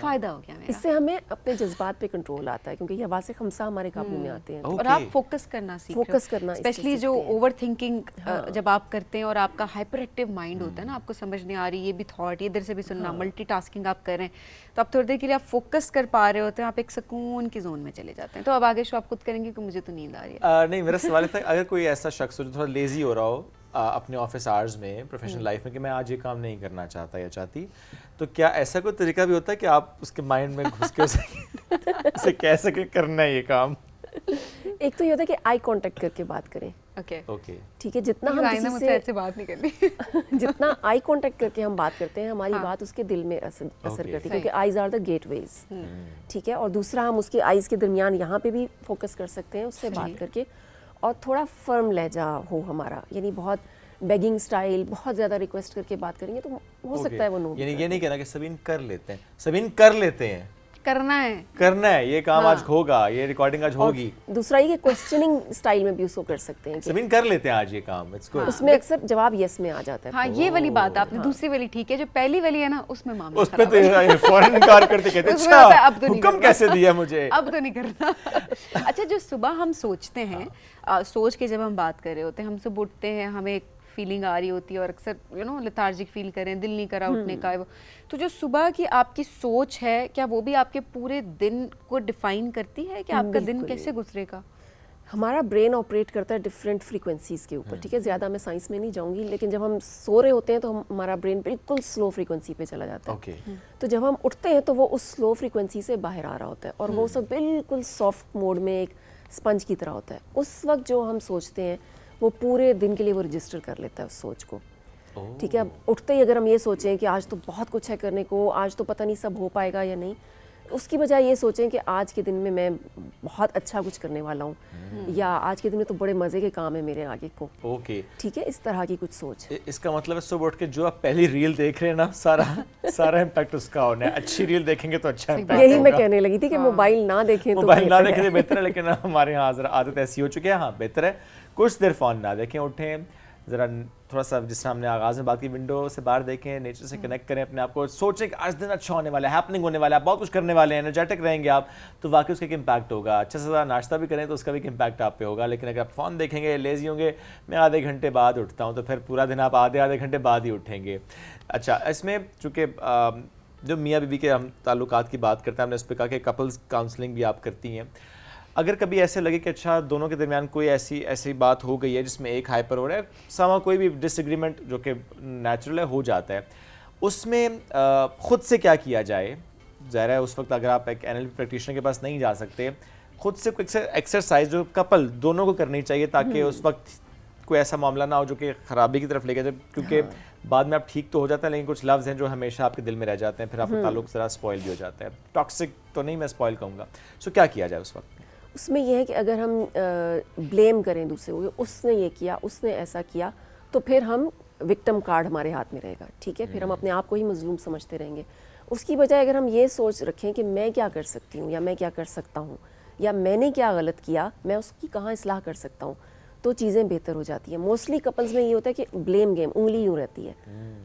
फायदा हो गया मेरा। इससे हमें अपने जज्बात पे कंट्रोल आता है क्योंकि ये हवासे खमसा हमारे काबू में आते हैं। और आप फोकस करना सीख रहे हो। फोकस करना इससे स्पेशली जो सीखते हैं। ओवर थिंकिंग जब आप करते हैं और आपका हाइपर एक्टिव माइंड होता है ना, आपको समझ नहीं आ रही, ये भी थॉट, इधर से भी सुनना, मल्टीटास्किंग आप कर रहे हैं, तो आप थोड़ी देर के लिए आप फोकस कर पा रहे होते हैं, आप एक सुकून की जोन में चले जाते हैं। तो अब आगे शो आप खुद करेंगे कि मुझे तो नींद आ रही है। नहीं, मेरा सवाल था, अगर कोई ऐसा शख्स हो जो थोड़ा लेजी हो रहा हो अपने ऑफिस आवर्स में, प्रोफेशनल लाइफ में, कि मैं आज ये काम नहीं करना चाहता या चाहती, तो क्या ऐसा कोई तरीका भी होता है कि आप उसके माइंड में घुस के उसे कह सके करना है ये काम? एक तो ये होता है कि आई कांटेक्ट करके बात करें। ओके, ठीक है, जितना हम मुझसे किसी ऐसे बात नहीं करनी। जितना आई कांटेक्ट करके हम बात करते हैं, हमारी बात उसके दिल में असर करती है क्योंकि आईज आर द गेटवेज। ठीक है, और दूसरा हम उसके आईज के दरमियान यहाँ पे भी फोकस कर सकते हैं उससे बात करके, और थोड़ा फर्म लहजा हो हमारा, यानी बहुत बेगिंग स्टाइल, बहुत ज़्यादा रिक्वेस्ट करके बात करेंगे तो हो सकता है वो नो। यानी ये नहीं कहना कि सबीन कर लेते हैं, सबीन कर लेते हैं, करना है ये काम आज होगा, ये रिकॉर्डिंग आज होगी। दूसरा ये कि क्वेश्चनिंग स्टाइल में भी उसको कर सकते हैं कि सबीन कर लेते हैं आज ये काम, इट्स गुड। उसमें अक्सर जवाब यस में आ जाता है। हाँ, ये वाली बात आपने दूसरी वाली ठीक है, जो पहली वाली है ना उसमें मामला उस पे तो फौरन इनकार करते कहते उसमें होता है, अब तो अच्छा नहीं हुक्म करना। कैसे दिया मुझे, अब तो नहीं करना। अच्छा, जो सुबह हम सोचते हैं, सोच के जब हम बात कर रहे होते हैं, हम सब उठते हैं, हमें एक फीलिंग आ रही होती है और अक्सर लेथार्जिक फील करें, दिल नहीं करा उठने का, तो जो सुबह की आपकी सोच है, क्या वो भी आपके पूरे दिन को डिफाइन करती है कि आपका दिन कैसे गुजरेगा? हमारा ब्रेन ऑपरेट करता है डिफरेंट फ्रीक्वेंसीज के ऊपर। ठीक है, ज़्यादा मैं साइंस में नहीं जाऊंगी, लेकिन जब हम सो रहे होते हैं तो हमारा ब्रेन बिल्कुल स्लो फ्रीक्वेंसी पे चला जाता है। ओके, तो जब हम उठते हैं तो वो उस स्लो फ्रीक्वेंसी से बाहर आ रहा होता है और वो सब बिल्कुल सॉफ्ट मोड में एक स्पंज की तरह होता है। उस वक्त जो हम सोचते हैं वो पूरे दिन के लिए वो रजिस्टर कर लेता है उस सोच को। ठीक है, अब उठते ही अगर हम ये सोचें कि आज तो बहुत कुछ है करने को, आज तो पता नहीं सब हो पाएगा या नहीं, उसकी बजाय ये सोचें कि आज के दिन में मैं बहुत अच्छा कुछ करने वाला हूँ, या आज के दिन में तो बड़े मज़े के काम है मेरे आगे को। ओके, ठीक है, इस तरह की कुछ सोच। इसका मतलब है सुबह उठ के जो आप पहली रील देख रहे हैं ना, सारा इम्पैक्ट उसका होना है। अच्छी रील देखेंगे तो अच्छा इम्पैक्ट यही मैं कहने लगी थी कि मोबाइल ना देखें तो मोबाइल ना बेहतर देखें है। तो बेहतर है, लेकिन हमारे यहाँ आदत ऐसी हो चुकी है। हाँ, बेहतर है, कुछ देर फ़ोन ना देखें, उठें ज़रा थोड़ा सा, जिस तरह हमने आगाज़ में बात की, विंडो से बाहर देखें, नेचर से कनेक्ट करें अपने आप को, सोचें कि आज दिन अच्छा होने वाला है, हैपनिंग होने वाला है, आप बहुत कुछ करने वाले हैं, एनर्जेटिक रहेंगे आप, तो वाकई उसका एक इम्पैक्ट होगा। अच्छा से ज़रा नाश्ता भी करें तो उसका भी एक इम्पैक्ट आप पे होगा। लेकिन अगर आप फ़ोन देखेंगे, लेज़ी होंगे, मैं आधे घंटे बाद उठता हूँ, तो फिर पूरा दिन आप आधे घंटे बाद ही उठेंगे। अच्छा, इसमें चूँकि जो मियाँ बीवी के हम ताल्लुकात की बात करते हैं, हमने उस पर कहा कि कपल्स काउंसलिंग भी आप करती हैं। अगर कभी ऐसे लगे कि अच्छा दोनों के दरमियान कोई ऐसी बात हो गई है जिसमें एक हाइपर हो रहा है, समा कोई भी डिसएग्रीमेंट जो कि नेचुरल है हो जाता है, उसमें ख़ुद से क्या किया जाए? ज़ाहिर है उस वक्त अगर आप एक NLP प्रैक्टिशनर के पास नहीं जा सकते, खुद से कोई एक्सरसाइज जो कपल दोनों को करनी चाहिए ताकि उस वक्त कोई ऐसा मामला ना हो जो कि ख़राबी की तरफ लेके जाए, क्योंकि बाद में आप ठीक तो हो जाते हैं लेकिन कुछ लफ्ज़ हैं जो हमेशा आपके दिल में रह जाते हैं, फिर आपका ताल्लुक ज़रा स्पॉइल भी हो जाता है। टॉक्सिक तो नहीं मैं स्पॉइल कहूँगा। सो क्या किया जाए उस वक्त? उसमें यह है कि अगर हम ब्लेम करें दूसरे को, उसने ये किया, उसने ऐसा किया, तो फिर हम विक्टिम कार्ड हमारे हाथ में रहेगा, ठीक है, फिर हम अपने आप को ही मजलूम समझते रहेंगे। उसकी बजाय अगर हम ये सोच रखें कि मैं क्या कर सकती हूँ या मैं क्या कर सकता हूँ या मैंने क्या गलत किया, मैं उसकी कहाँ इस्लाह कर सकता हूँ, तो चीज़ें बेहतर हो जाती हैं। मोस्टली कपल्स में ये होता है कि ब्लेम गेम, उंगली यूँ रहती है,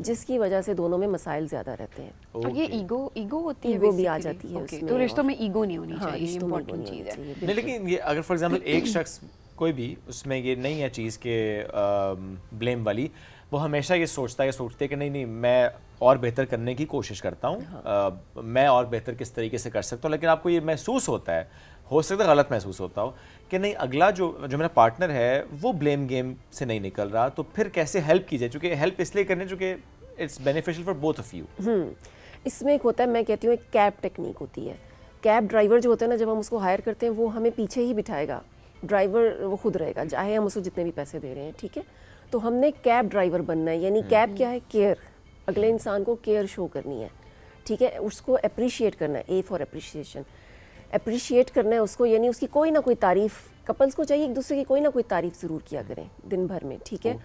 जिसकी वजह से दोनों में मसाइल ज़्यादा रहते हैं। और ये ईगो होती है, ईगो भी आ जाती है उसमें। तो रिश्तों में ईगो नहीं होनी हाँ, चाहिए, रिश्तों में इम्पोर्टेंट ईगो नहीं चीज़ है। होनी चाहिए, नहीं, लेकिन ये अगर फॉर एग्जांपल एक शख्स कोई भी उसमें ये नहीं है चीज़ के ब्लेम वाली, वो हमेशा ये सोचता है कि नहीं मैं और बेहतर करने की कोशिश करता हूँ, मैं और बेहतर किस तरीके से कर सकता हूँ, लेकिन आपको ये महसूस होता है, हो सकता है गलत महसूस होता हो कि नहीं अगला जो मेरा पार्टनर है वो ब्लेम गेम से नहीं निकल रहा, तो फिर कैसे हेल्प की जाए? चूँकि हेल्प इसलिए करने चूँकि it's beneficial for both of you. इसमें एक होता है, मैं कहती हूँ एक कैब टेक्निक होती है। कैब ड्राइवर जो होता है ना, जब हम उसको हायर करते हैं वो हमें पीछे ही बिठाएगा, ड्राइवर वो खुद रहेगा, चाहे हम उसको जितने भी पैसे दे रहे हैं, ठीक है। तो हमने कैब ड्राइवर बनना है, यानी कैब क्या है? केयर, अगले इंसान को केयर शो करनी है, ठीक है, उसको अप्रिशिएट करना है, ए फॉर अप्रिशिएशन, अप्रिशिएट करना है उसको, यानी उसकी कोई ना कोई तारीफ़, कपल्स को चाहिए एक दूसरे की कोई ना कोई तारीफ़ ज़रूर किया करें दिन भर में, ठीक है।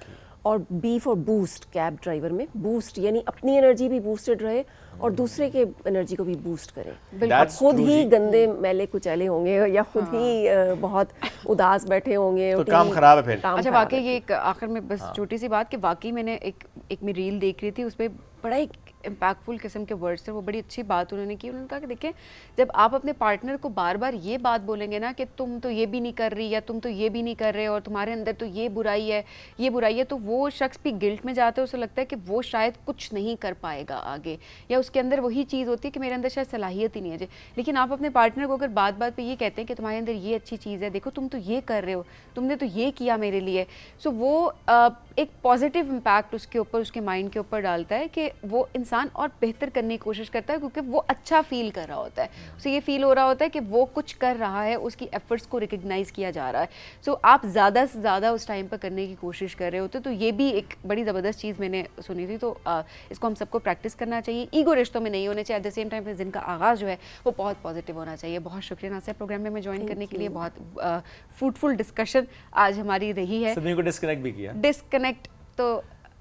और B for boost, cab driver में बूस्ट, यानी अपनी एनर्जी भी बूस्टेड रहे और दूसरे के एनर्जी को भी बूस्ट करें। आप खुद ही गंदे मैले कुचैले होंगे या खुद ही बहुत उदास बैठे होंगे तो काम खराब है फिर। अच्छा, वाकई ये एक आखिर में बस छोटी सी बात कि वाकई मैंने एक मैं रील देख रही थी, उस पर बड़ा एक इम्पैक्टफुल किस्म के वर्ड्स थे, वो बड़ी अच्छी बात उन्होंने की। उन्होंने कहा कि देखिए, जब आप अपने पार्टनर को बार बार ये बात बोलेंगे ना कि तुम तो ये भी नहीं कर रही या तुम तो ये भी नहीं कर रहे और तुम्हारे अंदर तो ये बुराई है, तो वो शख्स भी गिल्ट में जाता है, उसे लगता है कि वो शायद कुछ नहीं कर पाएगा आगे, या उसके अंदर वही चीज़ होती है कि मेरे अंदर शायद सलाहियत ही नहीं है। लेकिन आप अपने पार्टनर को अगर बात बात पे ये कहते हैं कि तुम्हारे अंदर ये अच्छी चीज़ है, देखो तुम तो ये कर रहे हो, तुमने तो ये किया मेरे लिए, सो वो एक पॉजिटिव इम्पैक्ट उसके ऊपर, उसके माइंड के ऊपर डालता है कि वो इंसान और बेहतर करने की कोशिश करता है, क्योंकि वो अच्छा फील कर रहा होता है, उसे ये फील हो रहा होता है कि वो कुछ कर रहा है, उसकी एफर्ट्स को रिकग्नाइज किया जा रहा है। सो आप ज़्यादा से ज़्यादा उस टाइम पर करने की कोशिश कर रहे होते, तो ये भी एक बड़ी ज़बरदस्त चीज़ मैंने सुनी थी। तो इसको हम सबको प्रैक्टिस करना चाहिए। ईगो रिश्तों में नहीं होने चाहिए। एट द सेम टाइम जिनका आगाज़ जो है वो बहुत पॉजिटिव होना चाहिए। बहुत शुक्रिया नासिया प्रोग्राम में ज्वाइन करने के लिए, बहुत फ्रूटफुल डिस्कशन आज हमारी रही है। सभी को डिस्कनेक्ट भी किया, डिस्कनेक्ट तो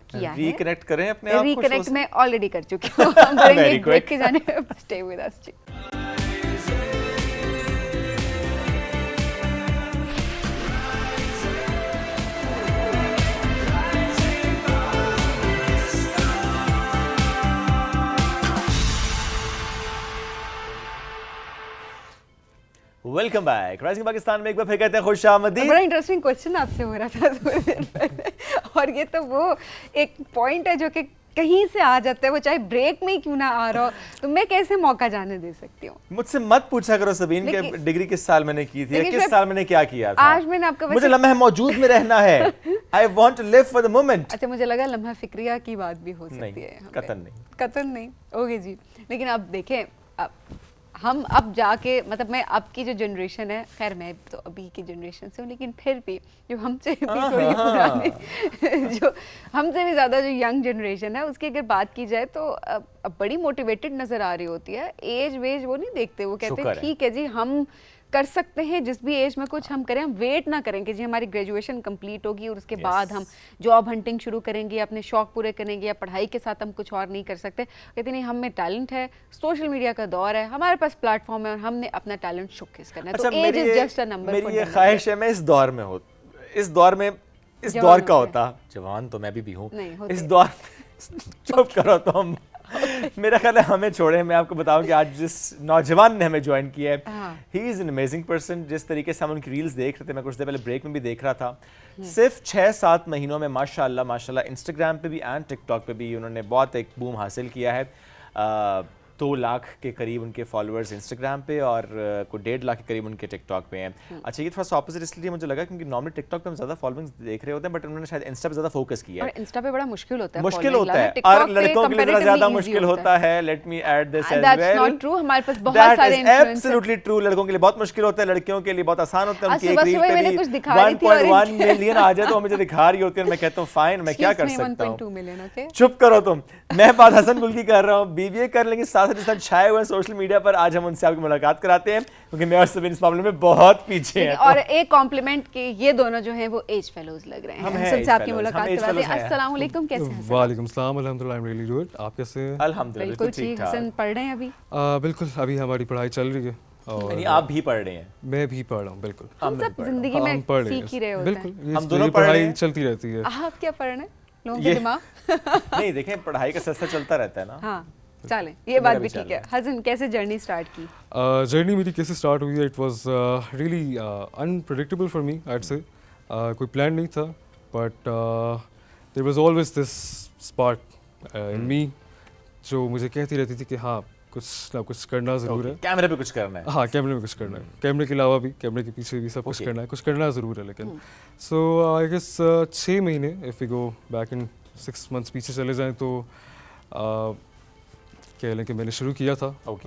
किया है, रिकनेक्ट करें अपने आप को। रिकनेक्ट मैं ऑलरेडी कर चुकी हूँ। हम करेंगे एक ब्रेक के जाने। स्टे विद अस जी। Welcome back. राइजिंग पाकिस्तान में एक बार फिर कहते हैं खुशामदीद। बड़ा इंटरेस्टिंग क्वेश्चन आपसे हो रहा था थोड़ी देर पहले, और ये तो वो एक पॉइंट है जो कि कहीं से आ जाता है, वो चाहे ब्रेक में ही क्यों ना आ रहा हो, तो मैं कैसे मौका जाने दे सकती हूँ? मुझसे मत पूछा करो सबीन के डिग्री किस साल मैंने की थी या किस साल मैंने क्या किया था। आज मैंने आपका मुझे लम्हा मौजूद में रहना है। I want to live for the moment. अच्छा, मुझे लगा लम्हा फिक्रिया की बात भी हो सकती है। कतन नहीं। ओके जी, लेकिन अब देखें, हम अब जाके, मतलब मैं अब की जो जनरेशन है, खैर मैं तो अभी की जनरेशन से हूँ, लेकिन फिर भी जो हमसे भी थोड़ी पुरानी जो हमसे भी ज़्यादा जो यंग जनरेशन है, उसकी अगर बात की जाए तो अब बड़ी मोटिवेटेड नज़र आ रही होती है। एज वेज वो नहीं देखते, वो कहते हैं ठीक है जी, हम कर सकते हैं जिस भी एज में कुछ हम करें, हम वेट ना करें कि जी हमारी ग्रेजुएशन कंप्लीट होगी और उसके बाद हम जॉब हंटिंग शुरू करेंगे, अपने शौक पूरे करेंगे, या पढ़ाई के साथ हम कुछ और नहीं कर सकते। कहते नहीं, हम में टैलेंट है, सोशल मीडिया का दौर है, हमारे पास प्लेटफॉर्म है और हमने अपना टैलेंट शोकेस करना है। तो age is just a number. मेरी ये ख्वाहिश है मैं इस दौर में हो, इस दौर में इस जवान दौर का होते होता, जवान तो मैं भी हूँ नहीं, होते इस हैं। दौर चुप करो तुम। मेरा ख्याल है हमें छोड़े, मैं आपको बताऊं कि आज जिस नौजवान ने हमें ज्वाइन किया है, हाँ। He is an amazing person. जिस तरीके से हम उनकी रील्स देख रहे थे, मैं कुछ देर पहले ब्रेक में भी देख रहा था, सिर्फ 6-7 महीनों में माशाल्लाह इंस्टाग्राम पे भी एंड टिकटॉक पे भी उन्होंने बहुत एक बूम हासिल किया है। 2 लाख के करीब उनके फॉलोअर्स इंस्टाग्राम पे और कोई 1.5 लाख के करीब उनके टिकटॉक पे हैं। अच्छा, ये थोड़ा सा ऑपोजिट इसलिए मुझे लगा क्योंकि नॉर्मली टिकटॉक पे हम ज़्यादा फॉलोइंग्स देख रहे होते हैं, बट उन्होंने शायद इंस्टा पे ज़्यादा फोकस किया और है। इंस्टा पे बड़ा मुश्किल होता है, मुश्किल following होता है लाना। और TikTok पे लड़कों के लिए ज़रा comparatively ज़्यादा easy मुश्किल होता है। Let me add this age That's well, not true, हमारे पास बहुत सारे influencers एब्सोल्युटली ट्रू। लड़कों के लिए बहुत मुश्किल होता है, लड़कियों के लिए बहुत आसान होता है। आज उनकी एक रील सुबह-सुबह पे मैंने भी कुछ दिखा रही थी और 1.1 इनके- मिलियन आ जाए तो वो मुझे दिखा रही होती है और मैं कहता हूँ फाइन, मैं क्या कर सकता 1.2 हूँ। Million, okay. चुप करो तुम। मैं बात हसन गुल की कर रहा हूँ, बीबीए कर लेंगे, साथ ही साथ छाए हुए सोशल मीडिया पर। आज हम उनसे आपकी मुलाकात कराते हैं क्योंकि मैं और सबीन इस मामले में बहुत पीछे हैं। और एक कॉम्प्लीमेंट के ये दोनों जो हैं वो एज फेलोज लग रहे हैं। हम हैं हसन age से आपकी fellows, मुलाकात हम age कराते हैं। fellows हैं। अस्सलाम वालेकुम, कैसे हैं हसन? वालेकुम सलाम, अल्हम्दुलिल्लाह, आई एम रियली गुड। आप कैसे हैं? अल्हम्दुलिल्लाह बिल्कुल बिल्कुल ठीक। ठीक हसन ठाक। पढ़ रहे हैं अभी? बिल्कुल, अभी हमारी पढ़ाई चल रही है और यानी आप भी पढ़ रहे हैं। मैं भी पढ़ रहा हूँ। बिल्कुल हम सब जिंदगी हम में पढ़ रहे सीख ही रहे हैं। होते हैं। बिल्कुल, ये हम दोनों ये पढ़ रहे पढ़ाई हैं। चलती रहती है। आप क्या पढ़ रहे हैं? लोगों ये- के दिमाग नहीं देखें, पढ़ाई का सिलसिला चलता रहता है ना। हाँ, चलें, ये बात मेरा भी भी ठीक चल है। हसन, कैसे जर्नी स्टार्ट की? जर्नी मेरी कैसे स्टार्ट हुई है? It was really unpredictable for me, I would say. कोई प्लान नहीं था, but there was always this spark in me जो मुझे कहती रहती थी कि हाँ, कुछ ना कुछ करना ज़रूर है। कैमरे पे कुछ करना है। हाँ, कैमरे में कुछ करना है, कैमरे के अलावा भी, कैमरे के पीछे भी सब कुछ Okay. करना है, कुछ करना ज़रूर है। लेकिन सो आई गेस 6 महीने, if we go back in 6 months पीछे चले जाएं तो कह लें कि मैंने शुरू किया था। Okay.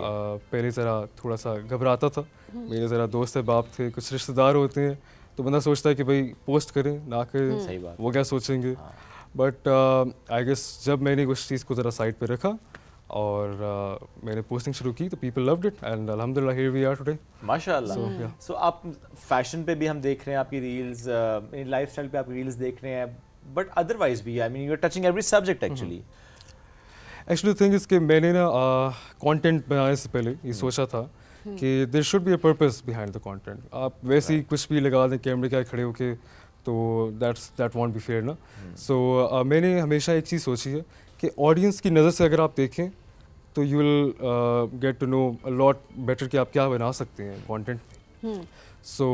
पहले ज़रा थोड़ा सा घबराता था। मेरे ज़रा दोस्त है, बाप थे, कुछ रिश्तेदार होते हैं, तो बंदा सोचता है कि भाई पोस्ट करें ना करें, सही बात। वो क्या सोचेंगे। बट आई गेस जब मैंने उस चीज़ को ज़रा साइड पे रखा और मैंने पोस्टिंग शुरू की तो पीपल लव्ड इट एंड अल्हम्दुलिल्लाह हियर वी आर टुडे। माशाल्लाह। yeah. सो आप फैशन पे भी हम देख रहे हैं आपकी रील्स, लाइफस्टाइल पे आप रील्स देख रहे हैं, बट अदरवाइज भी I mean you are touching every subject actually. Actually thing is कि मैंने ना कंटेंट बनाने से पहले ये सोचा था कि there should be a purpose behind the content. आप वैसे ही कुछ भी लगा दें कैमरे के आगे खड़े होके तो दैट वॉन्ट बी फेयर ना। सो मैंने हमेशा एक चीज़ सोची है कि ऑडियंस की नज़र से अगर आप देखें तो you will get to know a lot better कि आप क्या बना सकते हैं कंटेंट। सो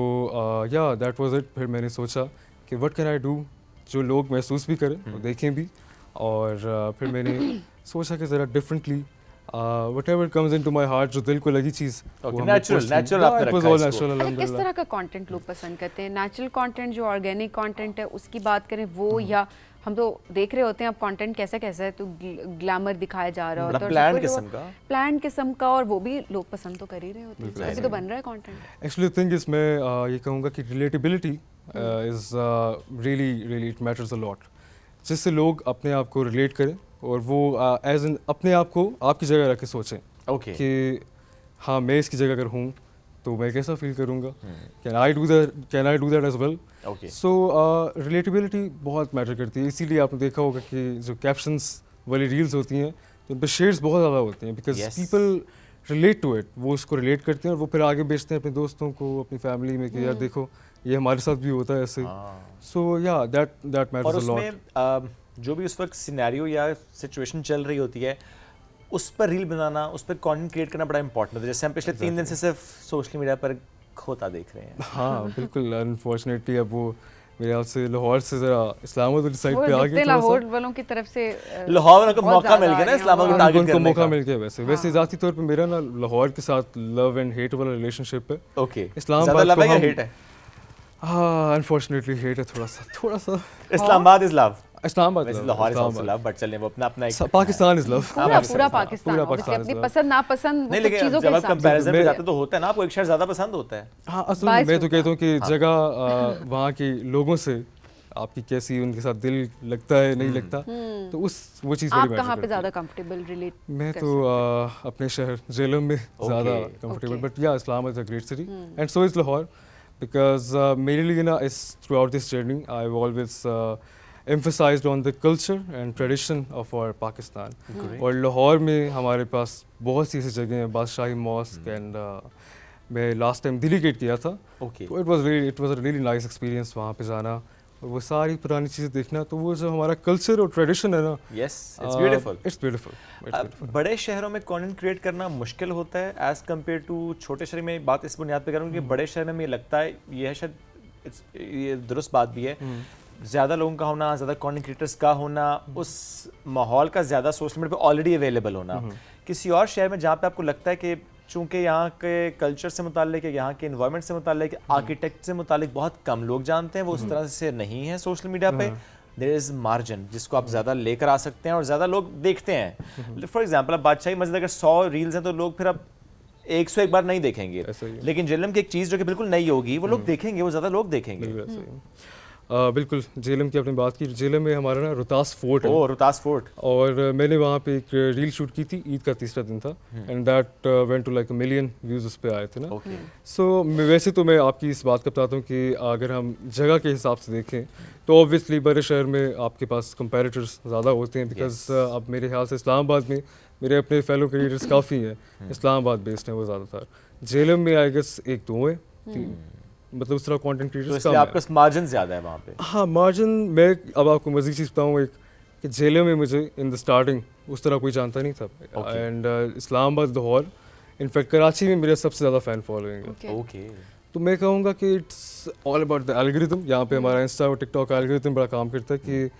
या दैट वाज इट। फिर मैंने सोचा कि व्हाट कैन आई डू जो लोग महसूस भी करें और देखें भी। और फिर मैंने सोचा कि ज़रा differently whatever comes into my heart, जो दिल को लगी चीज़ Okay, natural आपने it was रखा all इसको। natural, अच्छा, किस अल्हम्दुलिल्लाह। तरह का कंटेंट लोग पसंद करते हैं? नेचुरल कंटेंट जो ऑर्गेनिक कंटेंट है उसकी बात करें वो, या हम तो देख रहे होते हैं अब कंटेंट कैसा कैसा है, तो ग्लैमर दिखाया जा रहा बड़ा होता है, planned किस्म का। प्लान किस्म का, और वो भी लोग पसंद तो कर ही रहे होते हैं। अभी तो बन रहा है कंटेंट। एक्चुअली थिंग इज मैं ये कहूँगा कि relatability is really really it matters a lot, जिससे लोग अपने आप को रिलेट करें और वो एज एन अपने आप को आपकी जगह रख के सोचें ओके। कि हाँ, मैं इसकी जगह अगर हूँ तो मैं कैसा फील करूँगा, can I do that as well. Okay. So relatability बहुत मैटर करती है। इसीलिए आपने देखा होगा कि जो कैप्शंस वाली रील्स होती हैं तो उन पर शेयर्स बहुत ज़्यादा होते हैं, because Yes. People relate to it. वो उसको रिलेट करते हैं और वो फिर आगे बेचते हैं अपने दोस्तों को, अपनी फैमिली में कि यार देखो ये हमारे साथ भी होता है ऐसे। सो या दैट और मैटर्स अ लॉट। उसमें जो भी उस वक्त सिनेरियो या सिचुएशन चल रही होती है उस पर रील बनाना, उस पर कंटेंट क्रिएट करना बड़ा इंपॉर्टेंट होता है। जैसे हम पिछले 3 दिन से सिर्फ सोशल मीडिया पर खोता देख रहे हैं। हाँ बिल्कुल, अनफॉर्चुनेटली अब वो मेरे ख्याल से लाहौर से ज़रा इस्लामाबाद वाली साइड वो पे आ जितने गए थोड़ा लाहौर सा। वालों की तरफ से लाहौर वालों को बहुत मौका ज़्यादा मिल गया ना आ रहे हैं इस्लामाबाद को और- टारगेट उनको करने मौका का। मिल गया। वैसे ज़ाती तौर पे मेरा ना लाहौर के साथ लव एंड हेट वाला रिलेशनशिप है। ओके। इस्लामाबाद ज़्यादा लव को है या हम- हेट है? हाँ अनफॉर्चुनेटली हेट है थोड़ा सा। Islamabad is love. इस्लामाबाद वैसे love, Lahore is also Islamabad. Love, but चलिए वो अपना एक पाकिस्तान इज लव। पूरा पूरा पाकिस्तान पूरा obviously, पाकिस्तान अपनी is love। पसंद नापसंद वो नहीं, कुछ लेकिन चीज़ों के जब आप हिसाब से कंपैरिजन में होती है। जाते तो होता है ना, आपको एक शहर ज्यादा पसंद होता है। हाँ असल बाइस में मैं तो होता कहता हूँ कि हाँ। जगह वहाँ के लोगों से आपकी कैसी उनके साथ दिल लगता है नहीं लगता, तो वो चीज़ आप बड़ी कहाँ मैटर पे करती ज़्यादा है। कंफर्टेबल रिलेट मैं तो अपने शहर झेलम में ज़्यादा कंफर्टेबल, Okay. बट या Islamabad is a great city and so is Lahore, because मेरे लिए ना इस through out this journey I have always emphasized on the culture and tradition of our Pakistan. और लाहौर में हमारे पास बहुत सी ऐसी जगह हैं, बादशाही मॉस्क एंड मैं लास्ट टाइम दिल्ली गेट गया था, Okay. तो it was a really nice experience वहाँ पे जाना और वो सारी पुरानी चीज़ें देखना। तो वो जो हमारा कल्चर और ट्रेडिशन है ना, Yes, it's beautiful. It's beautiful. बड़े शहरों में कंटेंट क्रिएट करना मुश्किल होता है एज कम्पेयर टू छोटे शहर में। बात इस बुनियाद पे करूँ कि बड़े शहर में मुझे लगता है ये है शायद ये दुरुस्त बात भी है, ज़्यादा लोगों का होना, ज़्यादा कंटेंट क्रिएटर्स का होना, उस माहौल का ज़्यादा सोशल मीडिया पे ऑलरेडी अवेलेबल होना। किसी और शहर में जहाँ पे आपको लगता है कि चूँकि यहाँ के कल्चर से मुताल्लिक है, यहाँ के इन्वायरमेंट से मुताल्लिक, आर्किटेक्ट से मुताल्लिक बहुत कम लोग जानते हैं, वो उस तरह से नहीं है सोशल मीडिया पे। देयर इज़ मार्जिन जिसको आप ज़्यादा लेकर आ सकते हैं और ज़्यादा लोग देखते हैं। फॉर एग्जाम्पल, अब बादशाही मस्जिद अगर 100 रील्स हैं तो लोग फिर अब 101 बार नहीं देखेंगे, ऐसा ही है। लेकिन जेलम की एक चीज़ जो कि बिल्कुल नई होगी वो लोग देखेंगे, वो ज़्यादा लोग देखेंगे। बिल्कुल ऐसा ही है। बिल्कुल, झेलम की आपने बात की, झेलम में हमारा ना रोहतास फोर्ट है ओह, रोहतास फोर्ट। और मैंने वहाँ पे एक रील शूट की थी, ईद का तीसरा दिन था and that went to like 1 million views उस पे आए थे ना। ओके। सो वैसे तो मैं आपकी इस बात का बताता हूँ कि अगर हम जगह के हिसाब से देखें तो ऑब्वियसली बड़े शहर में आपके पास कंपेरेटर्स ज़्यादा होते हैं, बिकॉज अब मेरे ख्याल से इस्लामाबाद में मेरे अपने फेलो क्रिएटर्स काफ़ी हैं, इस्लामाबाद बेस्ड हैं वो ज़्यादातर। झेलम में आई गेस 1-2 है, मतलब उस तरह कंटेंट तो क्रिएटर्स इसलिए कम आपका है। मार्जिन ज़्यादा है वहाँ पे। हाँ, मार्जिन, मैं अब आपको मज़ीद चीज़ बताऊँ एक कि झेलम में मुझे इन द स्टार्टिंग उस तरह कोई जानता नहीं था एंड इस्लामाबाद, लाहौर, इनफैक्ट कराची में मेरा सबसे ज़्यादा फ़ैन फॉलोइंग है। ओके। तो मैं कहूँगा कि it's all about the algorithm. यहाँ पे हमारा इंस्टा और टिकटॉक का एल्गोरिथम बड़ा काम करता है कि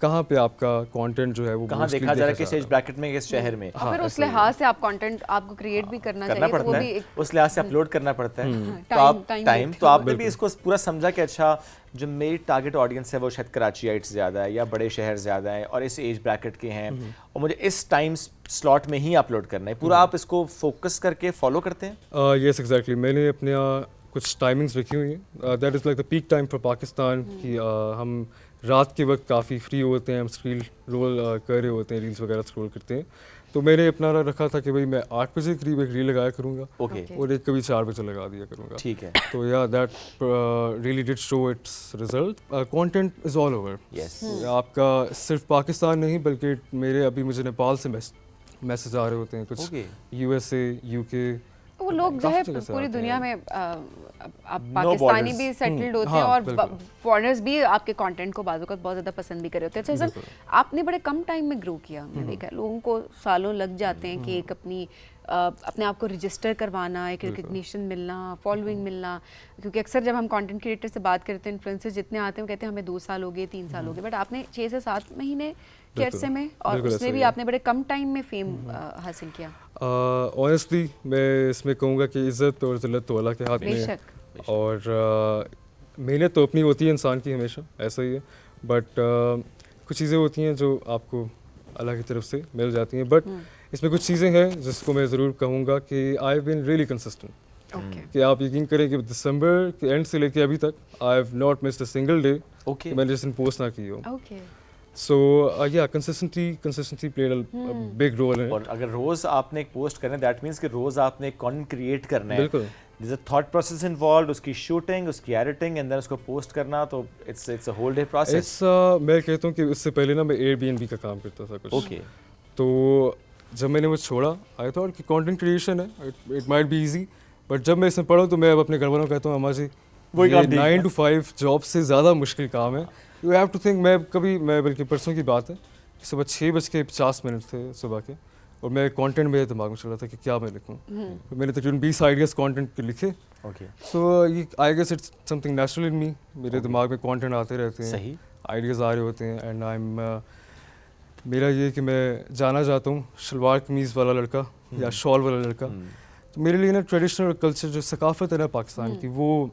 कहाँ पे आपका कंटेंट जो है वो कहाँ mostly देखा जा रहा है, किस जा एज ब्रैकेट में, किस शहर में और फिर उस लिहाज से आप कंटेंट आपको क्रिएट भी करना करना चाहिए, तो वो पड़ता भी है, एक उस लिहाज से अपलोड करना पड़ता है। तो टाइम- आप टाइम टाइम वेट तो आपने भी इसको पूरा समझा कि अच्छा जो मेरी टारगेट ऑडियंस है वो शायद कराचीइट्स ज़्यादा है या बड़े शहर ज़्यादा है और इस एज ब्रैकेट के हैं और मुझे इस टाइम स्लॉट में ही अपलोड करना है पूरा। आप इसको फोकस करके फॉलो करते हैं? यस एग्जैक्टली, मैंने अपने यहाँ कुछ टाइमिंग्स रखी हुई हैं। That is like the peak time for Pakistan कि हम रात के वक्त काफ़ी फ्री होते हैं, हम स्क्रीन रोल कर रहे होते हैं, रील्स वगैरह स्क्रॉल करते हैं। तो मैंने अपना रखा था कि भाई मैं 8 बजे करीब एक रील लगाया करूँगा ओके, और एक कभी 4 बजे लगा दिया करूँगा। ठीक है। तो या that really did show it's result. Content is all over. Yes. आपका सिर्फ पाकिस्तान नहीं बल्कि मेरे अभी मुझे नेपाल से मैसेज आ रहे होते हैं, कुछ ओके। USA, UK, वो लोग जो है काफ़ी जगह से पूरी आते दुनिया हैं। में अब पाकिस्तानी borders. भी सेटल्ड होते हाँ, हैं और बिल्कुल। फॉरेनर्स भी आपके कंटेंट को बाज़ बहुत ज़्यादा पसंद भी कर रहे होते हैं। अच्छा सर, आपने बड़े कम टाइम में ग्रो किया, मैंने देखा है लोगों को सालों लग जाते हैं कि एक अपने आप को रजिस्टर करवाना, एक रिकग्निशन मिलना, फॉलोइंग मिलना, क्योंकि अक्सर जब हम कंटेंट क्रिएटर से बात करते हैं, इन्फ्लुएंसर्स जितने आते हैं वो कहते हैं हमें 2 साल हो गए, 3 साल हो गए, बट आपने 6 से 7 महीने के अरसे में और बिल्कुल उसमें ऐसा भी ही है। आपने बड़े कम टाइम में फेम हासिल किया। ऑनेस्टली मैं इसमें कहूँगा कि इज़्ज़त और ज़िल्लत तो अल्लाह के हाथ में है बेशक। और मेहनत तो अपनी होती है इंसान की हमेशा, ऐसा ही है। बट कुछ चीज़ें होती हैं जो आपको अल्लाह की तरफ से मिल जाती हैं, बट इसमें कुछ चीज़ें हैं जिसको मैं ज़रूर कहूँगा कि I have been really consistent. Okay. कि आप यकीन करें कि दिसंबर के एंड से लेके अभी तक I have not missed a single day okay. कि मैंने जिस दिन पोस्ट ना की हो। ओके। सो या consistency played a big role in और अगर रोज आपने एक पोस्ट करना है, दैट मींस कि रोज आपने एक कंटेंट क्रिएट करना है। बिल्कुल। There's a thought process involved, उसकी शूटिंग, उसकी एडिटिंग एंड देन उसको पोस्ट करना, तो it's a whole day process. It's मैं कहता हूँ कि इससे पहले ना मैं Airbnb का काम करता था कुछ। ओके। तो जब मैंने वो छोड़ा, आई थॉट कि कंटेंट क्रिएशन है, it might be easy, but जब मैं इसमें पढ़ा तो मैं अब अपने घर वालों को कहता हूँ अम्मा जी वही ये काम ठीक 9 to 5 जॉब से ज़्यादा मुश्किल काम है। You have to think. मैं बल्कि परसों की बात है कि सुबह 6:50 थे सुबह के, और मैं कंटेंट मेरे दिमाग में चल रहा था कि क्या मैं लिखूँ। तो मैंने तकरीबन 20 आइडियाज़ कंटेंट के लिखे। ओके। सो ये I guess it's something natural in me. मेरे दिमाग में कंटेंट आते रहते हैं, सही। आइडियाज़ आ रहे होते हैं एंड आई एम मेरा ये कि मैं जाना चाहता हूँ शलवार कमीज़ वाला लड़का या शॉल वाला लड़का। तो मेरे लिए ना ट्रेडिशनल कल्चर जो सकाफत है ना पाकिस्तान की, वो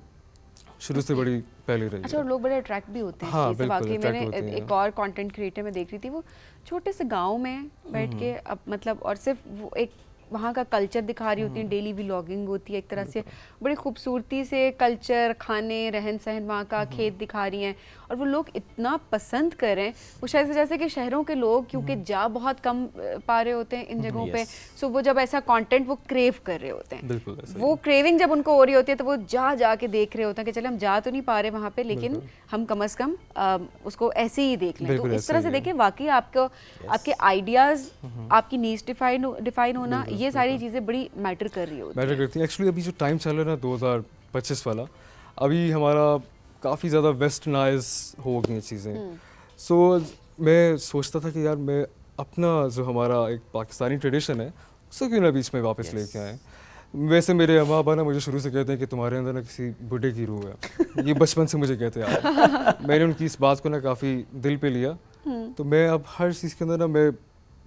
शुरू से बड़ी पहले रही अच्छा, है। और लोग बड़े अट्रैक्ट भी होते हैं हाँ, इस चीज़ से। बिल्कुल, वाकई attract मैंने होते हैं। एक और कंटेंट क्रिएटर में देख रही थी, वो छोटे से गांव में बैठ के अब मतलब और सिर्फ वो एक वहाँ का कल्चर दिखा रही होती है, डेली व्लॉगिंग होती है एक तरह से, बड़ी खूबसूरती से कल्चर, खाने, रहन सहन वहाँ का, खेत दिखा रही हैं और वो लोग इतना पसंद कर रहे हैं, वो शायद से जैसे कि शहरों के लोग क्योंकि जा बहुत कम पा रहे होते हैं इन जगहों पे, सो वो जब ऐसा कंटेंट वो क्रेव कर रहे होते हैं, बिल्कुल ऐसा ही। वो क्रेविंग जब उनको हो रही होती है तो वो जा के देख रहे होते हैं कि चले हम जा तो नहीं पा रहे वहाँ पे, लेकिन हम कम से कम उसको ऐसे ही देख लें। तो बिल्कुल इस ऐसा तरह ही से है। देखिए वाकई आपको आपके आइडियाज़, आपकी नीड्स डिफाइन होना, ये सारी चीज़ें बड़ी मैटर कर रही होती मैटर करती है। एक्चुअली अभी जो टाइम चल रहा है ना 2025 वाला, अभी हमारा काफ़ी ज़्यादा वेस्टर्नाइज हो गई हैं चीज़ें। सो मैं सोचता था कि यार मैं अपना जो हमारा एक पाकिस्तानी ट्रेडिशन है उसको क्यों ना बीच में वापस लेके आए। वैसे मेरे अम्मा अब्बा ना मुझे शुरू से कहते हैं कि तुम्हारे अंदर ना किसी बुढ़े की रूह है, ये बचपन से मुझे कहते हैं। मैंने उनकी इस बात को ना काफ़ी दिल पे लिया, तो मैं अब हर चीज़ के अंदर ना मैं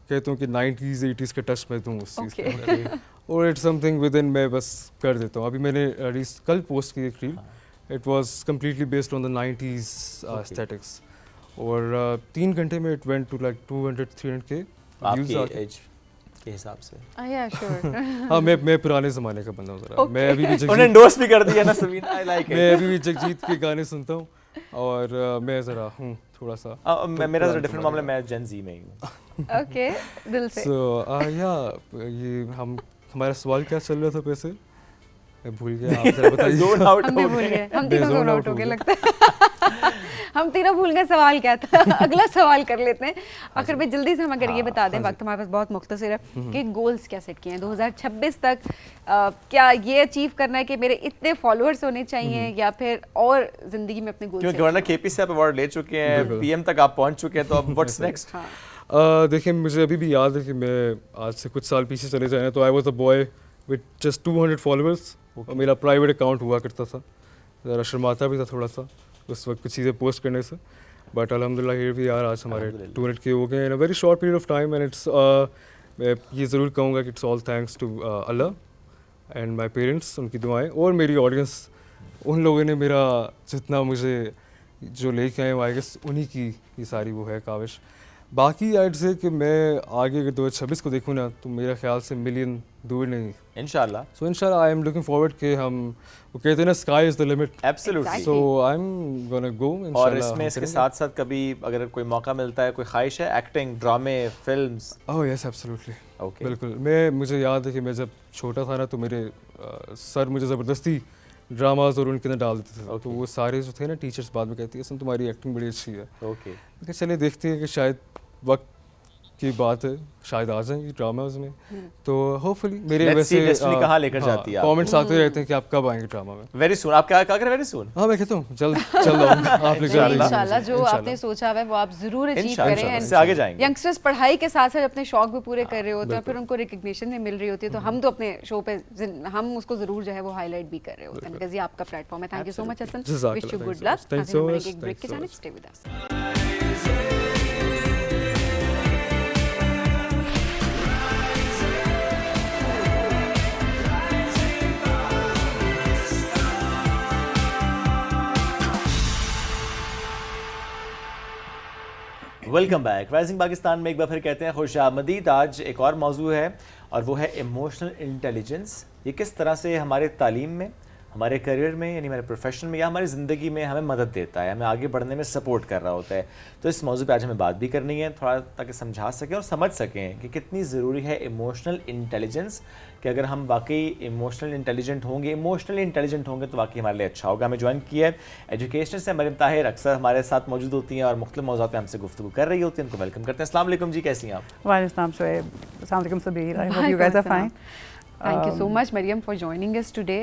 कहता हूँ कि 90s 80s के टच में दूँ उस चीज़ के अंदर, और इट्स समथिंग विद इन मैं बस कर देता हूँ। अभी मैंने कल पोस्ट की एक reel, it was completely based on the 90s aesthetics, और 3 घंटे में इट वेंट टू लाइक 200-300 के व्यूज आपके एज के हिसाब से। है। या श्योर। हाँ, मैं पुराने ज़माने का बंदा हूँ ज़रा। मैं अभी भी उन्हें जगजीत एंडोर्स भी कर दिया ना सबीन, आई लाइक मैं इट। अभी भी जगजीत के गाने सुनता हूँ, और मैं ज़रा हूँ थोड़ा सा। मेरा जरा डिफरेंट मामला, मैं जेन जी में ही हूँ। ओके, दिल से। सो या ये हमारा सवाल क्या चल रहा था वैसे, मैं भूल गया, आप जरा बताइए। Zone out हम भी हो भूल गए। गए, हम मैं तीनों zone जोन out आउट हो हो गए गया। लगता है। हम तीनों भूल गए सवाल क्या था। अगला सवाल कर लेते हैं आखिर में, जल्दी से हम अगर ये बता दें, वक्त हमारे पास बहुत मुख्तसर है, कि गोल्स क्या सेट किए हैं 2026 तक। क्या ये अचीव करना है कि मेरे इतने फॉलोअर्स होने चाहिए, या फिर और जिंदगी में अपने गोल्स? क्योंकि वरना केपी से आप अवार्ड ले चुके हैं, बिल्कुल। पीएम तक आप पहुंच चुके हैं, तो अब व्हाट्स नेक्स्ट? देखिए मुझे अभी भी याद है कि मैं आज से कुछ साल पीछे चले जाए तो I was a boy with just 200 followers, और मेरा प्राइवेट अकाउंट हुआ करता था, ज़रा शर्माता भी था थोड़ा सा उस वक्त कुछ चीज़ें पोस्ट करने से, बट अल्हम्दुलिल्लाह हियर वी आर, आज हमारे 200 के हो गए in a very short period of time, and it's मैं ये ज़रूर कहूँगा कि it's all thanks to Allah and my parents, उनकी दुआएं, और मेरी ऑडियंस। उन लोगों ने मेरा जितना मुझे जो लेके आए, आई गेस उन्हीं की ये सारी वो है काविश। बाकी आइड से कि मैं आगे अगर 2026 को देखूँ ना, तो मेरा ख्याल से मिलियन दूर नहीं। इंशाल्लाह। सो इंशाल्लाह आई एम लुकिंग फॉरवर्ड कि हम, वो कहते हैं ना sky is the limit, absolutely. So I am gonna go इंशाल्लाह। और इसमें इसके साथ साथ कभी अगर कोई मौका मिलता है, कोई ख्वाहिश है एक्टिंग, ड्रामे, films? Oh yes absolutely, okay. बिल्कुल। मुझे याद है कि मैं जब छोटा था ना, तो मेरे सर मुझे ज़बरदस्ती ड्रामाज और उनके अंदर डाल देते थे, तो वो सारे जो थे ना टीचर्स बाद में कहती है तुम्हारी एक्टिंग बड़ी अच्छी है। ओके। चलिए देखते हैं कि शायद वक्त की बात है, शायद आ जाएंगे ड्रामाज में, तो होपफुली मेरे Let's वैसे see destiny कहाँ लेकर जाती है आप। कमेंट्स आते रहते हैं कि आप कब आएंगे ड्रामा में। Very soon. आप क्या कर वेरी सून? हाँ मैं कहता हूँ जल्द आऊँगा, आप लोग जल्द आइए। इंशाल्लाह जो आपने सोचा है वो आप जरूर अचीव इंशाल्लाह करें। इससे आगे जाएंगे। यंगस्टर्स पढ़ाई के साथ साथ अपने शौक भी पूरे कर रहे होते हैं, फिर उनको रिकग्निशन भी मिल रही होती है, तो हम तो अपने शो पे हम उसको जरूर जो है वो हाईलाइट भी कर रहे होते हैं, बिकॉज़ ये आपका प्लेटफॉर्म है। Thank you so much Hasan, wish you good luck. Thanks so much. एक ब्रेक के जाने, stay with us. Welcome back. Rising Pakistan में एक बार फिर कहते हैं खुशामदीद। आज एक और मौजू है, और वो है इमोशनल इंटेलिजेंस। ये किस तरह से हमारे तालीम में, हमारे करियर में, यानी हमारे प्रोफेशन में, या हमारी ज़िंदगी में हमें मदद देता है, हमें आगे बढ़ने में सपोर्ट कर रहा होता है। तो इस मौजू पे आज हमें बात भी करनी है थोड़ा, ताकि समझा सकें और समझ सकें कि कितनी ज़रूरी है इमोशनल इंटेलिजेंस, कि अगर हम वाकई इमोशनल इंटेलिजेंट होंगे तो वाकई हमारे लिए अच्छा होगा। हमें ज्वाइन किया है एजुकेशन से मरियम ताहिर, अक्सर हमारे साथ मौजूद होती हैं और मुख्तलिफ मौज़ूआत पे हमसे गुफ्तगू कर रही होती हैं। उनको वेलकम करते हैं। अस्सलाम वालेकुम जी, कैसी हैं आप? वालेकुम शुएब, अस्सलाम वालेकुम Sabir, I hope you guys are fine. Thank you so much Mariam for joining us today.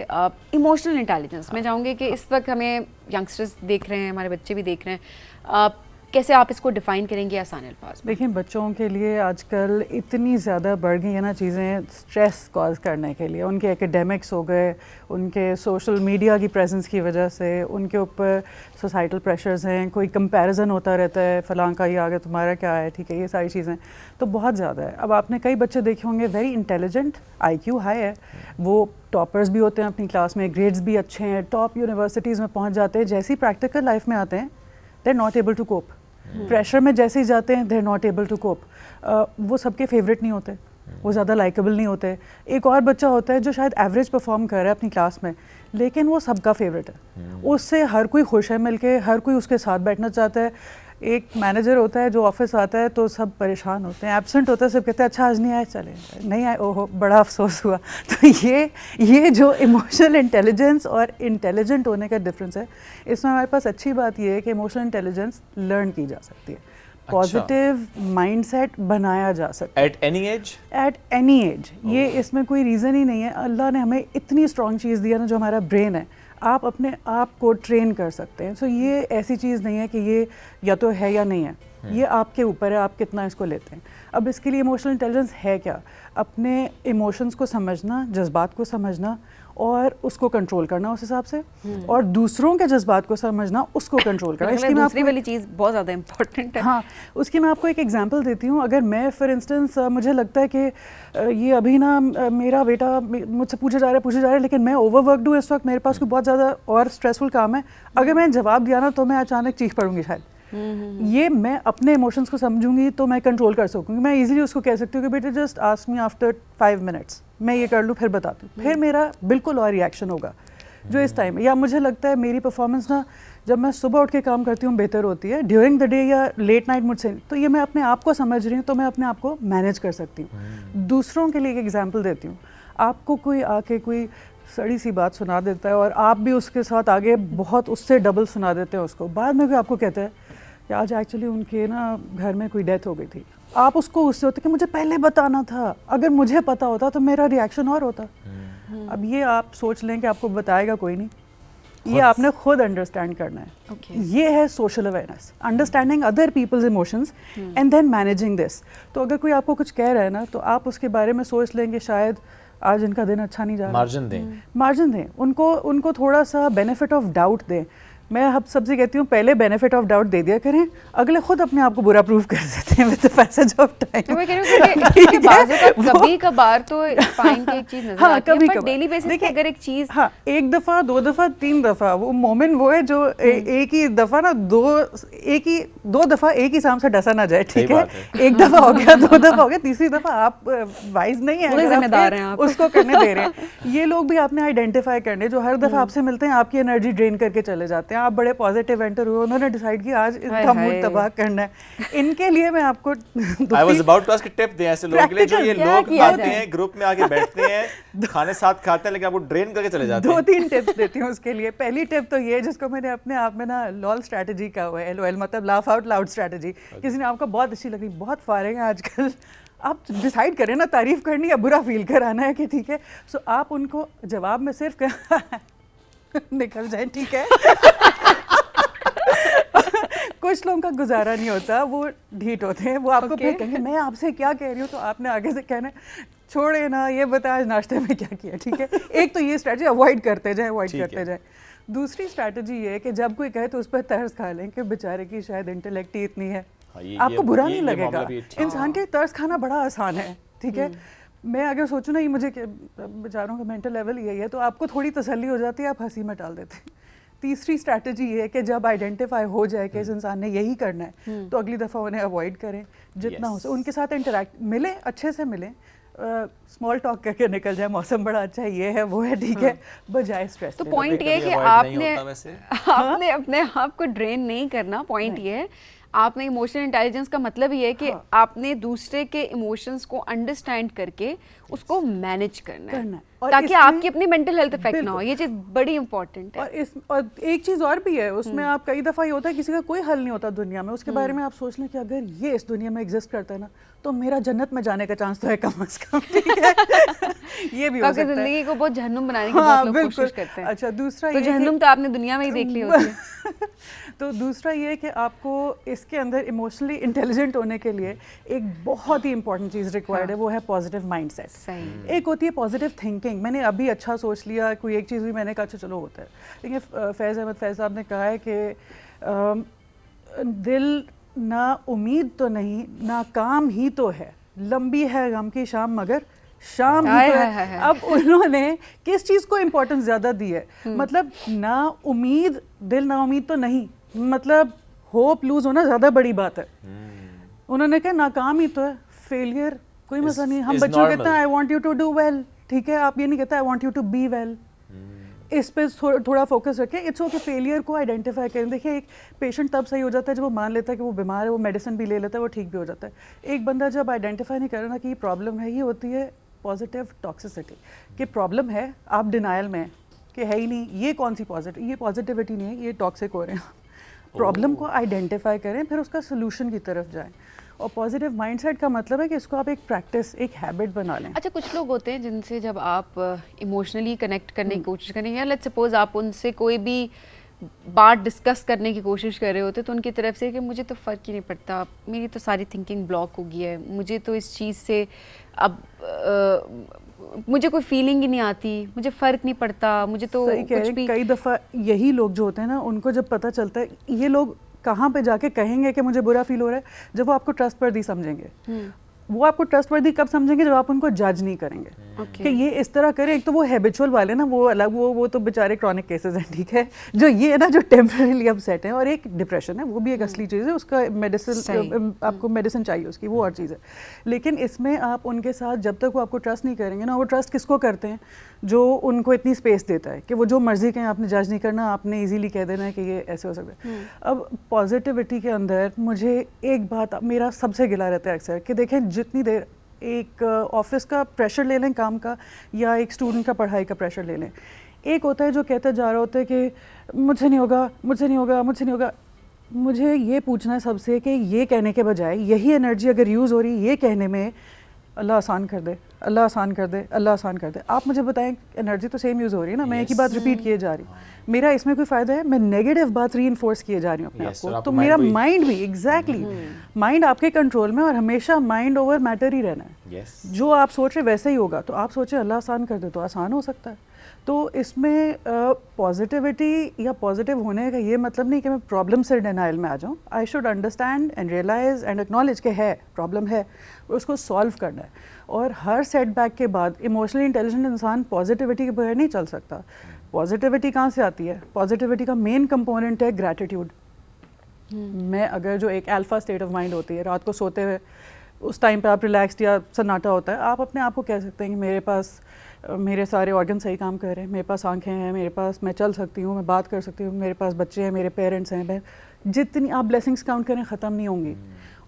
Emotional intelligence मैं चाहूँगी कि इस वक्त हमें यंगस्टर्स देख रहे हैं, हमारे बच्चे भी देख रहे हैं, कैसे आप इसको डिफ़ाइन करेंगे आसान अल्फाज में? देखिए बच्चों के लिए आजकल इतनी ज़्यादा बढ़ गई है ना चीज़ें स्ट्रेस कॉज करने के लिए। उनके एकेडमिक्स हो गए, उनके सोशल मीडिया की प्रेजेंस की वजह से, उनके ऊपर सोसाइटल प्रेशर्स हैं, कोई कंपैरिजन होता रहता है, फ़लाँ का ये आ गया तुम्हारा क्या है, ठीक है, ये सारी चीज़ें तो बहुत ज़्यादा है। अब आपने कई बच्चे देखे होंगे वेरी इंटेलिजेंट, IQ हाई है, वो टॉपर्स भी होते हैं अपनी क्लास में, ग्रेड्स भी अच्छे हैं, टॉप यूनिवर्सिटीज़ में पहुँच जाते हैं, जैसी प्रैक्टिकल लाइफ में आते हैं they are not able to cope. Pressure में जैसे ही जाते हैं they are not able to cope. वो सबके फेवरेट नहीं होते, वो ज़्यादा लाइकेबल नहीं होते। एक और बच्चा होता है जो शायद एवरेज परफॉर्म कर रहा है अपनी क्लास में, लेकिन वो सबका फेवरेट है, उससे हर कोई खुश है मिलके, हर कोई उसके साथ बैठना चाहता है। एक मैनेजर होता है जो ऑफिस आता है तो सब परेशान होते हैं, एब्सेंट होता है, सब कहते हैं अच्छा आज नहीं आए, चले नहीं आए, ओहो बड़ा अफसोस हुआ। तो ये जो इमोशनल इंटेलिजेंस और इंटेलिजेंट होने का डिफरेंस है, इसमें हमारे पास अच्छी बात ये है कि इमोशनल इंटेलिजेंस लर्न की जा सकती है, पॉजिटिव माइंडसेट बनाया जा सकता है at any as, at any as. ये इसमें कोई रीज़न ही नहीं है, अल्लाह ने हमें इतनी स्ट्रॉन्ग चीज़ दिया ना जो हमारा ब्रेन है, आप अपने आप को ट्रेन कर सकते हैं। सो ये ऐसी चीज़ नहीं है कि ये या तो है या नहीं है, ये आपके ऊपर है, आप कितना इसको लेते हैं। अब इसके लिए इमोशनल इंटेलिजेंस है क्या? अपने इमोशंस को समझना, जज्बात को समझना और उसको कंट्रोल करना उस हिसाब से, और दूसरों के जज्बात को समझना, उसको कंट्रोल करना। इसकी मैं दूसरी वाली चीज़ बहुत ज़्यादा इम्पोर्टेंट है। हाँ, उसकी मैं आपको एक एग्जांपल देती हूँ। अगर मैं फॉर इंस्टेंस मुझे लगता है कि ये अभी ना मेरा बेटा मुझसे पूछे जा रहा है, लेकिन मैं ओवरवर्कड हूँ इस वक्त, मेरे पास कोई बहुत ज़्यादा और स्ट्रेसफुल काम है, अगर मैं जवाब दिया ना तो मैं अचानक चीख पड़ूंगी शायद। ये मैं अपने इमोशंस को समझूंगी तो मैं कंट्रोल कर सकूंगी। मैं इजीली उसको कह सकती हूँ कि बेटे just ask me after 5 minutes, मैं ये कर लूँ फिर बताती हूँ, फिर मेरा बिल्कुल और रिएक्शन होगा जो इस टाइम। या मुझे लगता है मेरी परफॉर्मेंस ना जब मैं सुबह उठ के काम करती हूँ बेहतर होती है, ड्यूरिंग द डे या लेट नाइट मुझसे, तो ये मैं अपने आप को समझ रही हूँ तो मैं अपने आप को मैनेज कर सकती हूँ। दूसरों के लिए एक एग्जाम्पल देती हूँ। आपको कोई आके कोई सड़ी सी बात सुना देता है और आप भी उसके साथ आगे बहुत उससे डबल सुना देते हैं उसको, बाद में कोई आपको कहता है कि आज एक्चुअली उनके ना घर में कोई डेथ हो गई थी, आप उसको उससे होते कि मुझे पहले बताना था, अगर मुझे पता होता तो मेरा रिएक्शन और होता। अब ये आप सोच लें कि आपको बताएगा कोई नहीं, ये आपने खुद अंडरस्टैंड करना है। ये है social awareness, understanding other people's emotions and then managing this. तो अगर कोई आपको कुछ कह रहा है ना तो आप उसके बारे में सोच लेंगे शायद आज इनका दिन अच्छा नहीं जा रहा, मार्जिन दें उनको थोड़ा सा बेनिफिट ऑफ डाउट दें। मैं अब सबसे कहती हूँ पहले बेनिफिट ऑफ डाउट दे दिया करें, अगले खुद अपने आप को बुरा प्रूव कर देते हैं with the passage of time. तो मैं कह रही हूँ कि कभी कभार तो फाइन की एक चीज नजर आती है, पर डेली बेसिस पे अगर एक चीज, हाँ, एक दफ़ा 2 दफ़ा 3 दफ़ा, वो मोमेंट वो है जो एक ही दफ़ा ना दो दफ़ा एक ही साम से डसा ना जाए, ठीक है? एक दफ़ा हो गया, 2 दफ़ा हो गया, तीसरी दफ़ा आप वाइज नहीं है, जिम्मेदार हैं आप उसको करने दे रहे हैं। ये लोग भी आपने आइडेंटिफाई करने जो हर दफ़ा आपसे मिलते हैं आपकी एनर्जी ड्रेन करके चले जाते हैं। आप बड़े पॉजिटिव एंटर हुए, उन्होंने डिसाइड किया आज इनका मूड तबाह करना है, इनके लिए मैं आपको I was about to ask a tip दें ऐसे लोगों के लिए जो ये लोग आते हैं ग्रुप में आके बैठते हैं, खाने साथ खाते हैं लेकिन आपको ड्रेन करके चले जाते हैं। 2-3 टिप्स देती हूँ उसके लिए। पहली टिप तो ये जिसको मैंने अपने आप में ना लॉल स्ट्रैटेजी का हुआ है, LOL मतलब लाफ आउट लाउड स्ट्रैटेजी। किसी ने आपको बहुत अच्छी लगी, बहुत फारिग है आजकल, आप डिसाइड करें ना तारीफ करनी या बुरा फील कराना है कि ठीक है, सो आप उनको जवाब में सिर्फ निकल जाए, ठीक है। कुछ लोगों का गुजारा नहीं होता, वो ढीठ होते हैं, वो आपको फिर कहेंगे मैं आपसे क्या कह रही हूँ, तो आपने आगे से कहना छोड़े ना, ये बता आज नाश्ते में क्या किया, ठीक है। एक तो ये स्ट्रैटेजी अवॉइड करते जाए। दूसरी स्ट्रैटेजी ये है कि जब कोई कहे तो उस पर तरस खा लें कि बेचारे की शायद इंटेलेक्ट ही इतनी है, आपको बुरा नहीं लगेगा। इंसान के तरस खाना बड़ा आसान है, ठीक है। मैं अगर सोचूं ना ये मुझे बेचारों का मेंटल लेवल यही है, तो आपको थोड़ी तसल्ली हो जाती है, आप हंसी में टाल देते हैं। तीसरी स्ट्रैटेजी ये है कि जब आइडेंटिफाई हो जाए कि इस इंसान ने यही करना है तो अगली दफ़ा उन्हें अवॉइड करें जितना हो सके, उनके साथ इंटरेक्ट मिलें, अच्छे से मिलें, स्मॉल टॉक करके निकल जाए, मौसम बड़ा अच्छा है, ये है वो है, ठीक है, बजाय स्ट्रेस। तो पॉइंट ये है कि आपने अपने आप को ड्रेन नहीं करना। पॉइंट ये है आपने इमोशनल इंटेलिजेंस का मतलब ये है कि आपने दूसरे के इमोशंस को अंडरस्टैंड करके उसको मैनेज करना है ताकि आपकी अपनी मेंटल हेल्थ इफेक्ट ना हो। ये चीज़ बड़ी इंपॉर्टेंट है। और एक चीज़ और भी है उसमें, आप कई दफ़ा ये होता है किसी का कोई हल नहीं होता दुनिया में, उसके बारे में आप सोच लें कि अगर ये इस दुनिया में एग्जिस्ट करता है ना तो मेरा जन्नत में जाने का चांस तो है कम से कम, ठीक है। ये भी हो सकता है। जिंदगी को बहुत जहन्नुम बनाने की बहुत लोग कोशिश करते हैं। अच्छा, दूसरा तो जहन्नुम तो आपने दुनिया में ही देख ली होती है। तो दूसरा ये कि आपको इसके अंदर इमोशनली इंटेलिजेंट होने के लिए एक बहुत ही इंपॉर्टेंट चीज़ रिक्वायर्ड है, वो है पॉजिटिव माइंडसेट। एक होती है पॉजिटिव थिंकिंग, मैंने अभी अच्छा सोच लिया, कोई एक चीज़ भी मैंने कहा अच्छा चलो होता है। लेकिन फैज़ अहमद फैज़ साहब ने कहा है कि दिल ना उम्मीद तो नहीं, ना काम ही तो है, लंबी है गम की शाम मगर शाम ही तो है। अब उन्होंने किस चीज़ को इम्पोर्टेंस ज़्यादा दी है, मतलब ना उम्मीद, दिल ना उम्मीद तो नहीं, मतलब होप लूज होना ज़्यादा बड़ी बात है। उन्होंने कहा नाकाम ही तो है, फेलियर कोई मसला नहीं, हम is बच्चों को कहते हैं normal. I want you to do well, ठीक है, आप ये नहीं कहते I want you to be well. इस पे थोड़ा फोकस रखें। इट्स ओके फेलियर को आइडेंटिफाई करें। देखिए एक पेशेंट तब सही हो जाता है जब वो मान लेता है कि वो बीमार है, वो मेडिसिन भी ले लेता है, वो ठीक भी हो जाता है। एक बंदा जब आइडेंटिफाई नहीं करे ना कि ये प्रॉब्लम है, ये होती है पॉजिटिव टॉक्सिसिटी, कि प्रॉब्लम है, आप डिनायल में हैं कि है ही नहीं, ये कौन सी पॉजिटिव, ये पॉजिटिविटी नहीं है, ये टॉक्सिक हो रहे हैं। प्रॉब्लम को आइडेंटिफाई करें, फिर उसका सोल्यूशन की तरफ जाएं। और पॉजिटिव माइंडसेट का मतलब है कि इसको आप एक प्रैक्टिस, एक हैबिट बना लें। अच्छा, कुछ लोग होते हैं जिनसे जब आप इमोशनली कनेक्ट करने की कोशिश करें, या लेट्स सपोज आप उनसे कोई भी बात डिस्कस करने की कोशिश कर रहे होते, तो उनकी तरफ से कि मुझे तो फ़र्क ही नहीं पड़ता, मेरी तो सारी थिंकिंग ब्लॉक हो गई है, मुझे तो इस चीज़ से अब मुझे कोई फीलिंग ही नहीं आती, मुझे फ़र्क नहीं पड़ता, मुझे तो सही कह कुछ रहे भी। हैं। कई दफ़ा यही लोग जो होते हैं ना, उनको जब पता चलता है, ये लोग कहाँ पे जाके कहेंगे कि मुझे बुरा फील हो रहा है, जब वो आपको ट्रस्टवर्दी समझेंगे। वो आपको ट्रस्टवर्दी कब समझेंगे, जब आप उनको जज नहीं करेंगे कि ये इस तरह करे। एक तो वो हैबिचुअल वाले ना, वो अलग, वो तो बेचारे क्रॉनिक केसेस हैं, ठीक है। जो ये है ना, जो टेम्परेरी अपसेट है, और एक डिप्रेशन है, वो भी एक असली चीज़ है, उसका मेडिसिन, आपको मेडिसिन चाहिए उसकी, वो और चीज़ है। लेकिन इसमें आप उनके साथ जब तक वो आपको ट्रस्ट नहीं करेंगे ना, वो ट्रस्ट किसको करते हैं, जो उनको इतनी स्पेस देता है कि वो जो मर्जी कहें, आपने जज नहीं करना, आपने इजीली कह देना है कि ये ऐसे हो सकता है। अब पॉजिटिविटी के अंदर मुझे एक बात मेरा सबसे गिला रहता है अक्सर, कि देखें जितनी देर एक ऑफिस का प्रेशर ले लें काम का, या एक स्टूडेंट का पढ़ाई का प्रेशर ले लें, एक होता है जो कहता जा रहा होता है कि मुझसे नहीं होगा, मुझसे नहीं होगा, मुझसे नहीं होगा। मुझे ये पूछना है सबसे कि ये कहने के बजाय यही एनर्जी अगर यूज़ हो रही है ये कहने में, अल्लाह आसान कर दे, अल्लाह आसान कर दे, अल्लाह आसान कर दे। आप मुझे बताएं, एनर्जी तो सेम यूज़ हो रही है ना, मैं एक ही बात रिपीट किए जा रही हूँ, मेरा इसमें कोई फ़ायदा है? मैं नेगेटिव बात रीइंफोर्स किए जा रही हूँ अपने आप को, तो मेरा माइंड भी एग्जैक्टली माइंड आपके कंट्रोल में, और हमेशा माइंड ओवर मैटर ही रहना है। जो आप सोच रहे वैसे ही होगा, तो आप सोचे अल्लाह आसान कर दे, तो आसान हो सकता है। तो इसमें पॉजिटिविटी या पॉजिटिव होने का ये मतलब नहीं कि मैं प्रॉब्लम से डिनाइल में आ जाऊँ। I should understand and realize and acknowledge कि है प्रॉब्लम है, उसको सॉल्व करना है। और हर सेटबैक के बाद इमोशनली इंटेलिजेंट इंसान पॉजिटिविटी के बगैर नहीं चल सकता। पॉजिटिविटी कहाँ से आती है? पॉजिटिविटी का मेन कंपोनेंट है ग्रैटिट्यूड। मैं अगर जो एक अल्फा स्टेट ऑफ माइंड होती है, रात को सोते हुए उस टाइम पे आप रिलैक्स्ड या सन्नाटा होता है, आप अपने आप को कह सकते हैं कि मेरे पास मेरे सारे ऑर्गन सही काम कर रहे हैं, मेरे पास आंखें हैं, मेरे पास मैं चल सकती हूँ, मैं बात कर सकती हूँ, मेरे पास बच्चे हैं, मेरे पेरेंट्स हैं। मैं जितनी आप ब्लेसिंग्स काउंट करें ख़त्म नहीं होंगी।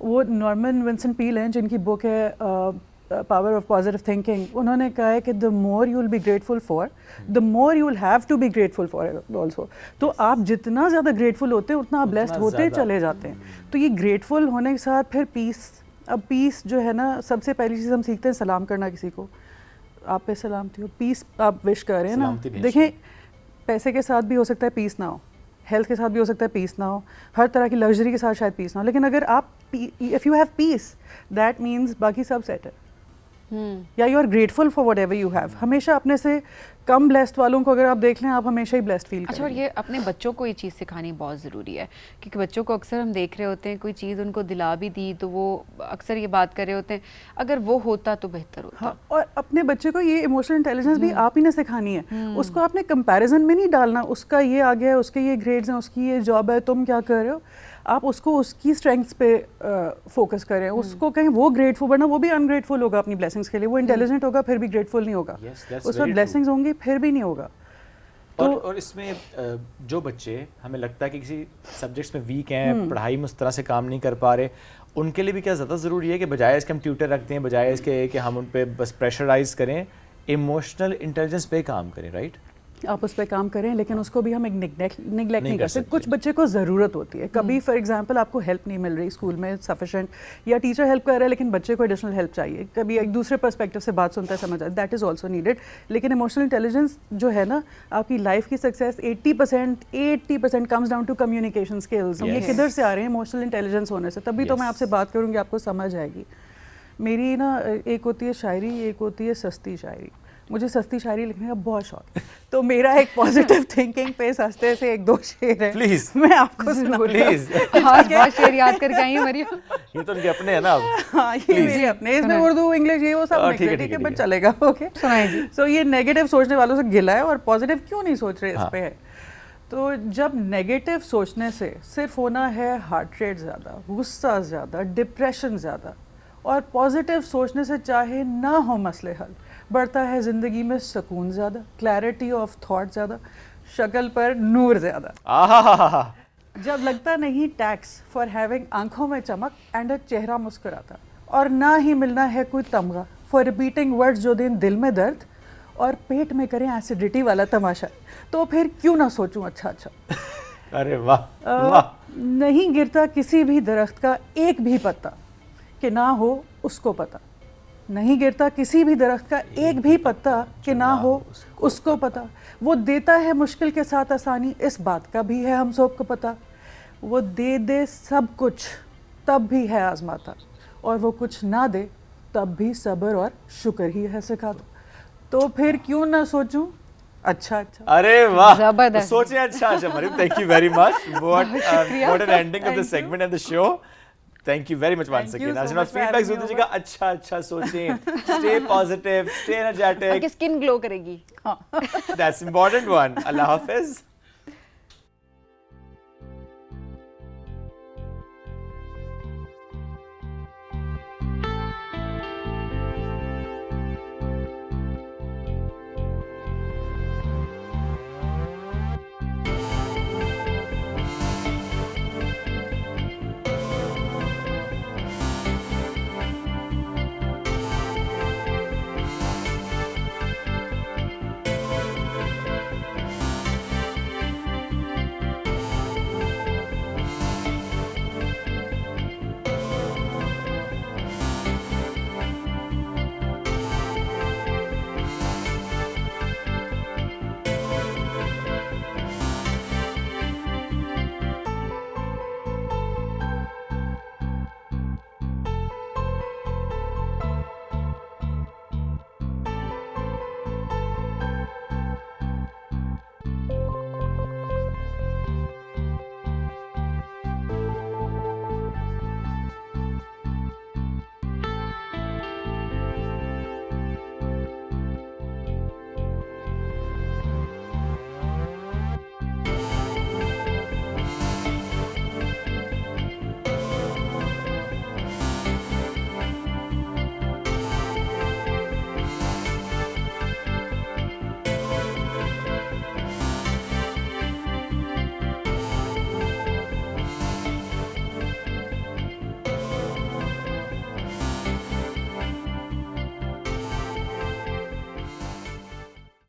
वो नॉर्मन विंसेंट पील हैं जिनकी बुक है पावर ऑफ पॉजिटिव थिंकिंग। उन्होंने कहा है कि the more you will be grateful for, the more you will have to be grateful for also. तो आप जितना ज़्यादा ग्रेटफुल होते हैं उतना आप ब्लेस्ड होते चले जाते हैं। तो ये ग्रेटफुल होने के साथ फिर पीस। अब पीस जो है ना, सबसे पहली चीज़ हम सीखते हैं सलाम करना किसी को। आप पे सलामती हो, पीस आप विश कर रहे हैं ना। देखें, पैसे के साथ भी हो सकता है पीस ना हो, हेल्थ के साथ भी हो सकता है पीस ना हो, हर तरह की लग्जरी के साथ शायद पीस ना हो, लेकिन अगर आप if you have peace that means बाकी सब सेट है। या you are grateful for whatever you have. हमेशा अपने से कम ब्लेस्ड वालों को अगर आप देख लें, आप हमेशा ही ब्लेस्ड फील करेंगे। अच्छा, और ये अपने बच्चों को ये चीज़ सिखानी बहुत ज़रूरी है, क्योंकि बच्चों को अक्सर हम देख रहे होते हैं, कोई चीज़ उनको दिला भी दी तो वो अक्सर ये बात कर रहे होते हैं, अगर वो होता तो बेहतर होता। हाँ, और अपने बच्चे को ये इमोशनल इंटेलिजेंस भी आप ही ने सिखानी है। उसको आपने कंपैरिजन में नहीं डालना, उसका ये आ गया है, उसके ये ग्रेड्स हैं, उसकी ये जॉब है, तुम क्या कर रहे हो। आप उसको उसकी स्ट्रेंथ्स पे फोकस करें, उसको कहें वो ग्रेटफुल, वरना वो भी अनग्रेटफुल होगा अपनी ब्लेसिंग्स के लिए। वो इंटेलिजेंट होगा फिर भी ग्रेटफुल नहीं होगा, उसमें ब्लेसिंग्स होंगी फिर भी नहीं होगा। और इसमें जो बच्चे हमें लगता है कि किसी सब्जेक्ट्स में वीक हैं, पढ़ाई में उस तरह से काम नहीं कर पा रहे, उनके लिए भी क्या ज़्यादा ज़रूरी है कि बजाय इसके हम ट्यूटर रखते हैं, बजाय इसके कि हम उन पे बस प्रेशराइज करें, इमोशनल इंटेलिजेंस पे काम करें, राइट? आप उस पर काम करें, लेकिन उसको भी हम निगलेक्ट नहीं कर सकते। कुछ बच्चे को ज़रूरत होती है, कभी फॉर एग्जांपल आपको हेल्प नहीं मिल रही स्कूल में सफिशेंट, या टीचर हेल्प कर रहा है लेकिन बच्चे को एडिशनल हेल्प चाहिए, कभी एक दूसरे पर्सपेक्टिव से बात सुनता है, समझ आता है, दैट इज़ ऑल्सो नीडेड। लेकिन इमोशनल इंटेलिजेंस जो है ना, आपकी लाइफ की success 80% comes down to communication skills. ये किधर से आ रहे हैं? इमोशनल इंटेलिजेंस होने से। तभी तो मैं आपसे बात करूँगी, आपको समझ आएगी। मेरी ना एक होती है शायरी, एक होती है सस्ती शायरी। मुझे सस्ती शायरी लिखने का बहुत शौक है, तो मेरा एक पॉजिटिव थिंकिंग पे सस्ते से एक दो शेर है, प्लीज मैं आपको सुनाऊं। प्लीज हाँ, बहुत शेर याद करके आई हैं मरियम। ये तो उनके अपने हैं ना। हाँ, ये मेरे अपने, इसमें उर्दू इंग्लिश ये वो सब ठीक है, ठीक है, बट चलेगा। ओके, सुनाइए। सो ये नेगेटिव सोचने वालों से गिला है, और पॉजिटिव क्यों नहीं सोच रहे इस पे है। तो जब नेगेटिव सोचने से सिर्फ होना है हार्ट रेट ज़्यादा, गुस्सा ज़्यादा, डिप्रेशन ज़्यादा, और पॉजिटिव सोचने से चाहे ना हो मसले हल, बढ़ता है ज़िंदगी में सुकून ज़्यादा, क्लैरिटी ऑफ थॉट ज़्यादा, शक्ल पर नूर ज़्यादा। आहा, जब लगता नहीं टैक्स फॉर हैविंग आंखों में चमक एंड चेहरा मुस्कुराता, और ना ही मिलना है कोई तमगा फॉर रिपीटिंग वर्ड्स जो दिन दिल में दर्द और पेट में करें एसिडिटी वाला तमाशा, तो फिर क्यों ना सोचूं अच्छा अच्छा। अरे वाह वाह। नहीं गिरता किसी भी दरख्त का एक भी पत्ता कि ना हो उसको पता, नहीं गिरता किसी भी दरख्त का एक भी पत्ता कि ना हो उसको पता। वो देता है मुश्किल के साथ आसानी, इस बात का भी है हम सबको पता। वो दे दे सब कुछ तब भी है आजमाता, और वो कुछ ना दे तब भी सब्र और शुक्र ही है सिखाता। तो फिर क्यों ना सोचूं अच्छा अच्छा। अरे वाह, जबरदस्त। तो सोचिए अच्छा अच्छा Mariam, thank you very much. What an ending of the segment and the show. Thank you very much once Thank you again. so आज ना much for feedback having me जरूर दीजिएगा, over. अच्छा अच्छा सोचें, स्टे पॉजिटिव, स्टे एनर्जेटिक, आपकी skin glow करेगी। That's important one. अल्लाह हाफिज।